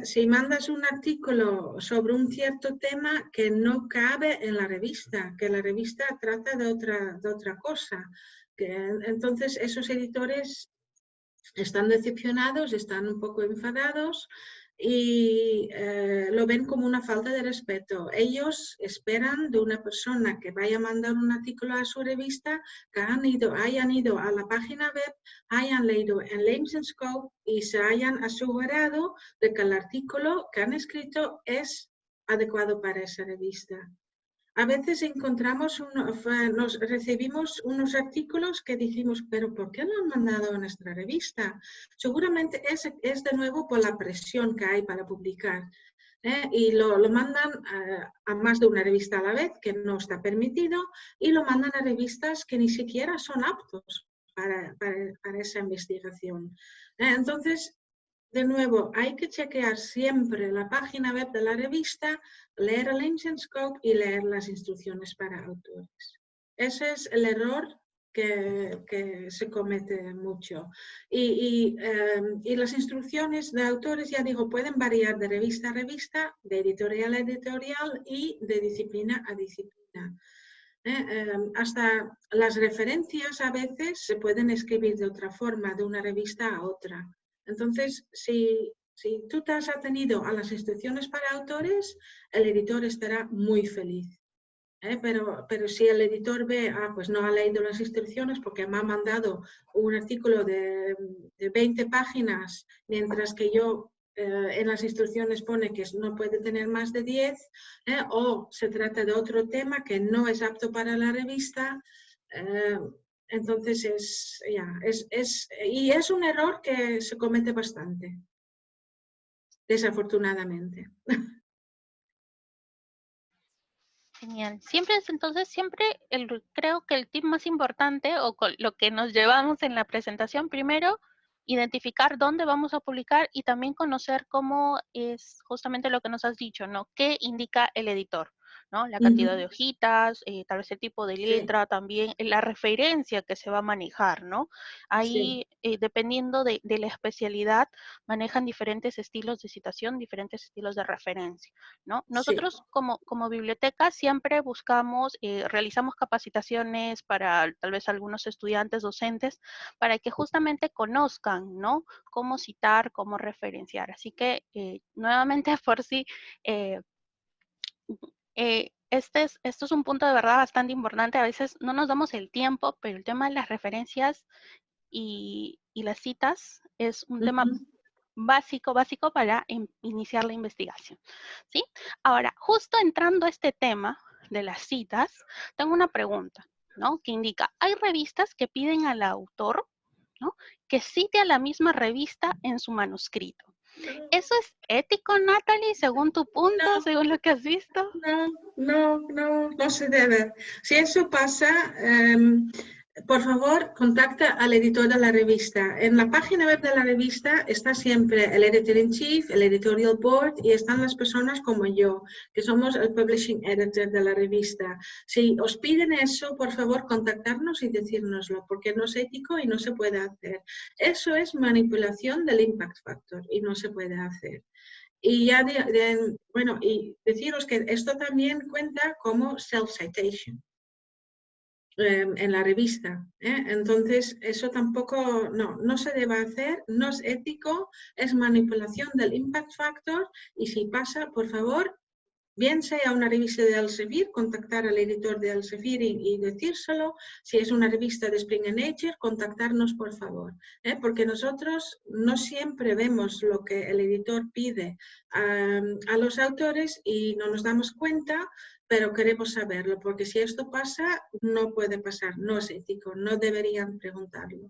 Si mandas un artículo sobre un cierto tema que no cabe en la revista, que la revista trata de otra cosa, entonces esos editores están decepcionados, están un poco enfadados y lo ven como una falta de respeto. Ellos esperan de una persona que vaya a mandar un artículo a su revista que hayan ido a la página web, hayan leído en Aims and Scope y se hayan asegurado de que el artículo que han escrito es adecuado para esa revista. A veces recibimos unos artículos que decimos, pero ¿por qué lo han mandado a nuestra revista? Seguramente es de nuevo por la presión que hay para publicar. Y lo mandan a más de una revista a la vez, que no está permitido, y lo mandan a revistas que ni siquiera son aptos para esa investigación. Entonces, de nuevo, hay que chequear siempre la página web de la revista, leer el Aims and Scope y leer las instrucciones para autores. Ese es el error que se comete mucho. Y las instrucciones de autores, ya digo, pueden variar de revista a revista, de editorial a editorial y de disciplina a disciplina. Hasta las referencias a veces se pueden escribir de otra forma, de una revista a otra. Entonces, si tú te has atenido a las instrucciones para autores, el editor estará muy feliz. Pero si el editor ve, pues no ha leído las instrucciones porque me ha mandado un artículo de 20 páginas, mientras que yo en las instrucciones pone que no puede tener más de 10, o se trata de otro tema que no es apto para la revista, entonces es un error que se comete bastante, desafortunadamente. Genial. Creo que el tip más importante o lo que nos llevamos en la presentación, primero, identificar dónde vamos a publicar y también conocer cómo es justamente lo que nos has dicho, ¿no? ¿Qué indica el editor? ¿No? La cantidad de hojitas, tal vez el tipo de letra, también la referencia que se va a manejar, ¿no? Ahí, dependiendo de la especialidad, manejan diferentes estilos de citación, diferentes estilos de referencia, ¿no? Nosotros como biblioteca siempre buscamos, realizamos capacitaciones para tal vez algunos estudiantes, docentes, para que justamente conozcan, ¿no? Cómo citar, cómo referenciar. Así que, nuevamente, por si, esto es un punto de verdad bastante importante. A veces no nos damos el tiempo, pero el tema de las referencias y las citas es un tema básico para iniciar la investigación, ¿sí? Ahora, justo entrando a este tema de las citas, tengo una pregunta, ¿no? Que indica, hay revistas que piden al autor, ¿no? Que cite a la misma revista en su manuscrito. ¿Eso es ético, Natalie, según tu punto, según lo que has visto? No se debe. Si eso pasa, por favor, contacta al editor de la revista. En la página web de la revista está siempre el editor-in-chief, el editorial board y están las personas como yo, que somos el publishing editor de la revista. Si os piden eso, por favor, contactarnos y decírnoslo, porque no es ético y no se puede hacer. Eso es manipulación del impact factor y no se puede hacer. Y ya, y deciros que esto también cuenta como self-citation en la revista. Entonces, eso tampoco, no se debe hacer, no es ético, es manipulación del impact factor y si pasa, por favor, bien sea una revista de Elsevier, contactar al editor de Elsevier y decírselo. Si es una revista de Spring and Nature, contactarnos, por favor. Porque nosotros no siempre vemos lo que el editor pide a los autores y no nos damos cuenta, pero queremos saberlo. Porque si esto pasa, no puede pasar, no es ético, no deberían preguntarlo.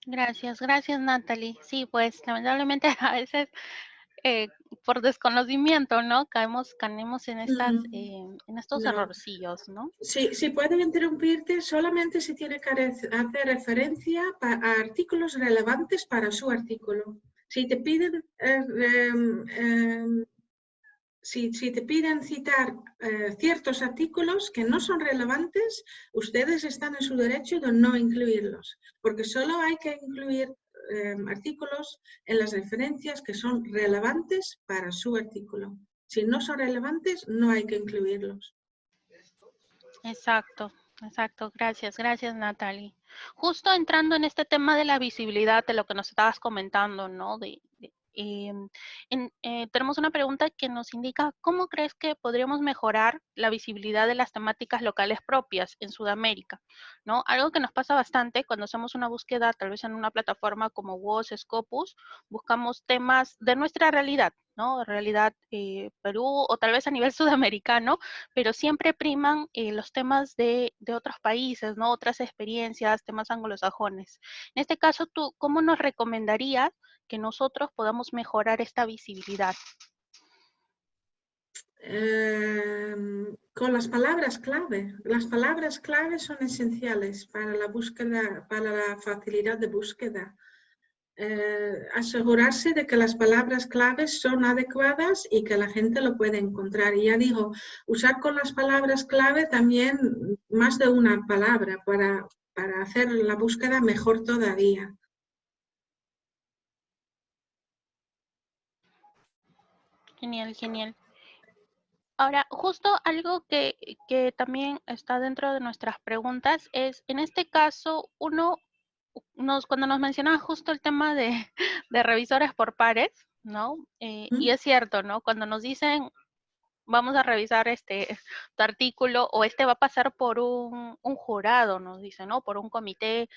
Gracias, gracias Natalie. Sí, pues lamentablemente a veces eh, por desconocimiento, ¿no? Caemos Mm, en estos no. errorcillos, ¿no? Si puedo interrumpirte, solamente se tiene que hacer referencia a artículos relevantes para su artículo. Si te piden, si te piden citar ciertos artículos que no son relevantes, ustedes están en su derecho de no incluirlos, porque solo hay que incluir artículos en las referencias que son relevantes para su artículo. Si no son relevantes, no hay que incluirlos. Exacto, exacto. Gracias, gracias Natalie. Justo entrando en este tema de la visibilidad, de lo que nos estabas comentando, ¿no? Tenemos una pregunta que nos indica, ¿cómo crees que podríamos mejorar la visibilidad de las temáticas locales propias en Sudamérica? ¿No? Algo que nos pasa bastante cuando hacemos una búsqueda, tal vez en una plataforma como WOS, Scopus, buscamos temas de nuestra realidad, ¿no? Realidad Perú o tal vez a nivel sudamericano, pero siempre priman los temas de otros países, ¿no? Otras experiencias, temas anglosajones. En este caso, ¿tú cómo nos recomendarías que nosotros podamos mejorar esta visibilidad? Con las palabras clave. Las palabras clave son esenciales para la búsqueda, para la facilidad de búsqueda. Asegurarse de que las palabras claves son adecuadas y que la gente lo puede encontrar. Y ya digo, usar con las palabras clave también más de una palabra para hacer la búsqueda mejor todavía. Genial, genial. Ahora, justo algo que también está dentro de nuestras preguntas es, en este caso, cuando nos mencionaba justo el tema de, de revisores por pares, ¿no? Y ¿Mm? es cierto, ¿no? Cuando nos dicen, vamos a revisar tu artículo o este va a pasar por un jurado, nos dicen, ¿no? Por un comité,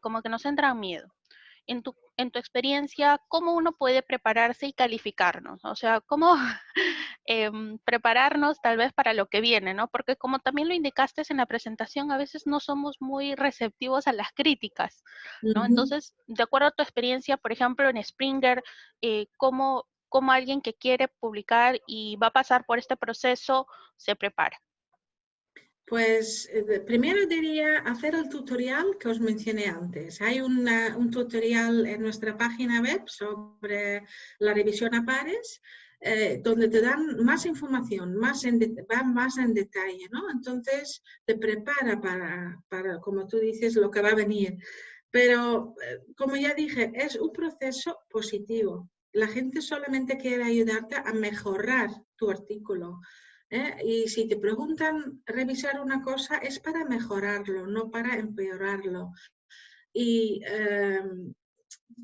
como que nos entra miedo. En tu experiencia, ¿cómo uno puede prepararse y calificarnos? O sea, ¿cómo prepararnos tal vez para lo que viene, ¿no? Porque como también lo indicaste en la presentación, a veces no somos muy receptivos a las críticas, ¿no? Ujú. Entonces, de acuerdo a tu experiencia, por ejemplo, en Springer, ¿cómo alguien que quiere publicar y va a pasar por este proceso se prepara? Pues primero diría hacer el tutorial que os mencioné antes. Hay un tutorial en nuestra página web sobre la revisión a pares, donde te dan más información, van más en detalle, ¿no? Entonces te prepara para, como tú dices, lo que va a venir. Pero, como ya dije, es un proceso positivo. La gente solamente quiere ayudarte a mejorar tu artículo. Y si te preguntan revisar una cosa, es para mejorarlo, no para empeorarlo. Y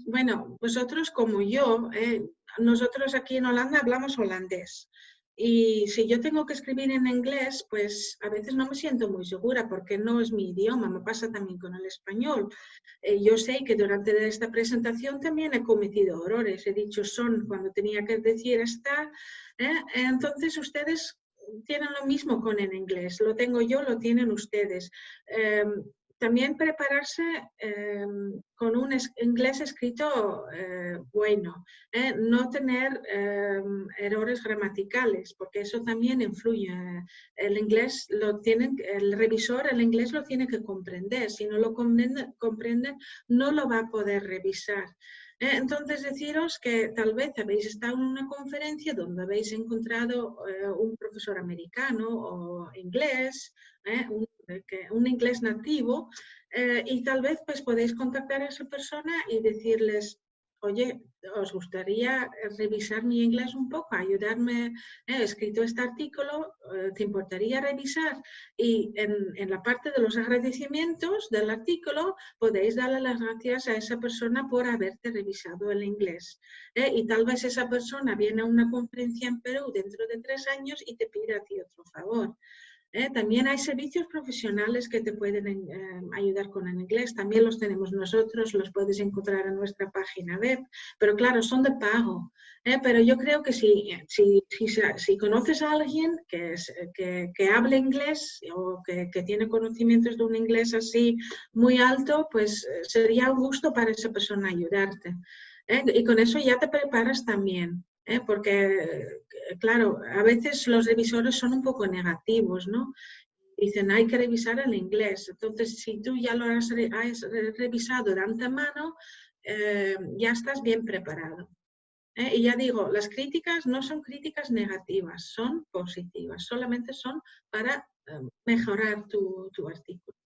bueno, vosotros como yo, nosotros aquí en Holanda hablamos holandés. Y si yo tengo que escribir en inglés, pues a veces no me siento muy segura porque no es mi idioma, me pasa también con el español. Yo sé que durante esta presentación también he cometido errores, he dicho son cuando tenía que decir está. Entonces ustedes tienen lo mismo con el inglés, lo tengo yo, lo tienen ustedes. También prepararse con un inglés escrito bueno, no tener errores gramaticales, porque eso también influye. El inglés el revisor, el inglés lo tiene que comprender. Si no lo comprende, no lo va a poder revisar. Entonces, deciros que tal vez habéis estado en una conferencia donde habéis encontrado un profesor americano o inglés, un inglés nativo, y tal vez pues podéis contactar a esa persona y decirles, oye, ¿os gustaría revisar mi inglés un poco? Ayudarme, he escrito este artículo, ¿te importaría revisar? Y en la parte de los agradecimientos del artículo podéis darle las gracias a esa persona por haberte revisado el inglés. Y tal vez esa persona viene a una conferencia en Perú dentro de 3 años y te pide a ti otro favor. También hay servicios profesionales que te pueden ayudar con el inglés, también los tenemos nosotros, los puedes encontrar en nuestra página web, pero claro, son de pago. Pero yo creo que si conoces a alguien que hable inglés o que tiene conocimientos de un inglés así muy alto, pues sería un gusto para esa persona ayudarte. Y con eso ya te preparas también. Porque, claro, a veces los revisores son un poco negativos, ¿no? Dicen, hay que revisar el inglés. Entonces, si tú ya lo has revisado de antemano, ya estás bien preparado. Y ya digo, las críticas no son críticas negativas, son positivas, solamente son para mejorar tu artículo.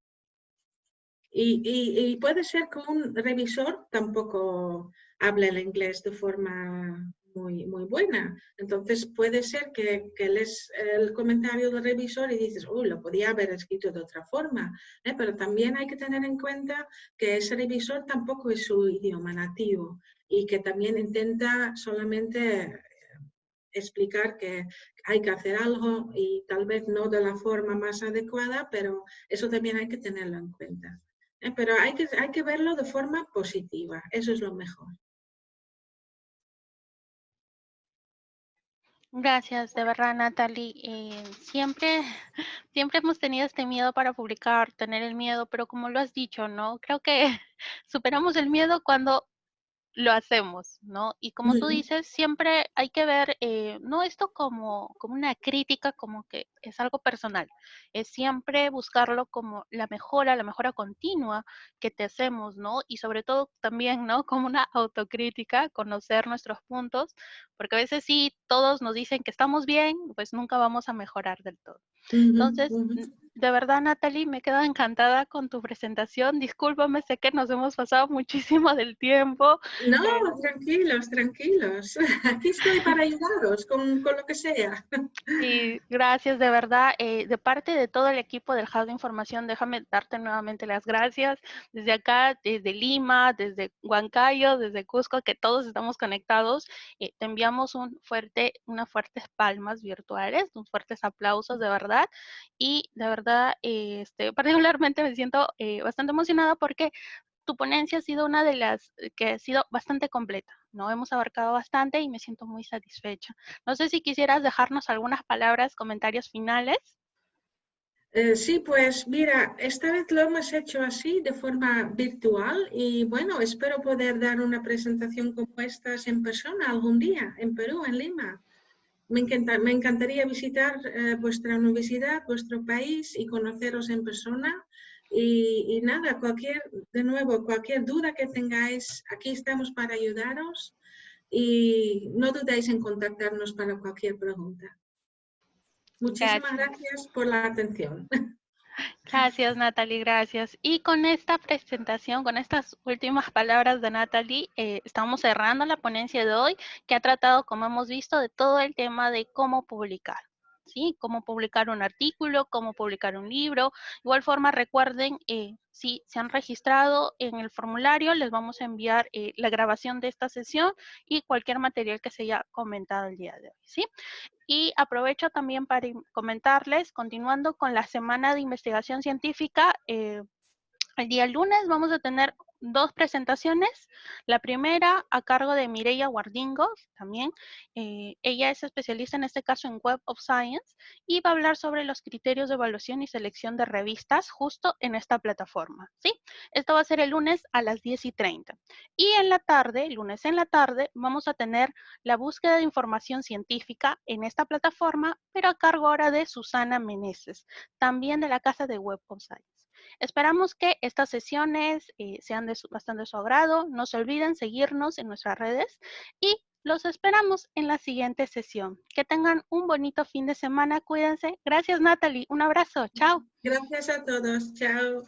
Y puede ser que un revisor tampoco hable el inglés de forma muy buena. Entonces puede ser que lees el comentario del revisor y dices, lo podía haber escrito de otra forma. Pero también hay que tener en cuenta que ese revisor tampoco es su idioma nativo y que también intenta solamente explicar que hay que hacer algo y tal vez no de la forma más adecuada, pero eso también hay que tenerlo en cuenta. Pero hay que verlo de forma positiva, eso es lo mejor. Gracias, de verdad, Natalie. Siempre hemos tenido este miedo para publicar, tener el miedo, pero como lo has dicho, ¿no? Creo que superamos el miedo cuando lo hacemos, ¿no? Y como tú dices, siempre hay que ver, no esto como una crítica, como que es algo personal, es siempre buscarlo como la mejora continua que te hacemos, ¿no? Y sobre todo también, ¿no? Como una autocrítica, conocer nuestros puntos, porque a veces sí, todos nos dicen que estamos bien, pues nunca vamos a mejorar del todo. Entonces, de verdad, Natalie, me quedo encantada con tu presentación. Discúlpame, sé que nos hemos pasado muchísimo del tiempo. No, tranquilos, tranquilos. Aquí estoy para ayudaros con lo que sea. Sí, gracias, de verdad. De parte de todo el equipo del Hub de Información, déjame darte nuevamente las gracias. Desde acá, desde Lima, desde Huancayo, desde Cusco, que todos estamos conectados, te enviamos unas fuertes palmas virtuales, unos fuertes aplausos, de verdad. Y de verdad, particularmente me siento bastante emocionada porque tu ponencia ha sido una de las que ha sido bastante completa, ¿no? Hemos abarcado bastante y me siento muy satisfecha. No sé si quisieras dejarnos algunas palabras, comentarios finales. Sí, pues mira, esta vez lo hemos hecho así, de forma virtual, y bueno, espero poder dar una presentación como estas en persona algún día, en Perú, en Lima. Me encantaría visitar vuestra universidad, vuestro país y conoceros en persona. Y nada, de nuevo, cualquier duda que tengáis, aquí estamos para ayudaros y no dudéis en contactarnos para cualquier pregunta. Muchísimas Gracias. gracias por la atención. Gracias, Natalie, gracias. Y con esta presentación, con estas últimas palabras de Natalie, estamos cerrando la ponencia de hoy, que ha tratado, como hemos visto, de todo el tema de cómo publicar. ¿Sí? Cómo publicar un artículo, cómo publicar un libro. Igual forma, recuerden, si se han registrado en el formulario, les vamos a enviar la grabación de esta sesión y cualquier material que se haya comentado el día de hoy, ¿sí? Y aprovecho también para comentarles, continuando con la semana de investigación científica, el día lunes vamos a tener 2 presentaciones. La primera a cargo de Mireia Guardingo, también. Ella es especialista en este caso en Web of Science y va a hablar sobre los criterios de evaluación y selección de revistas justo en esta plataforma, ¿sí? Esto va a ser el lunes a las 10:30. Y en la tarde, lunes en la tarde, vamos a tener la búsqueda de información científica en esta plataforma, pero a cargo ahora de Susana Meneses, también de la Casa de Web of Science. Esperamos que estas sesiones sean bastante de su agrado. No se olviden seguirnos en nuestras redes y los esperamos en la siguiente sesión. Que tengan un bonito fin de semana. Cuídense. Gracias, Natalie. Un abrazo. Chao. Gracias a todos. Chao.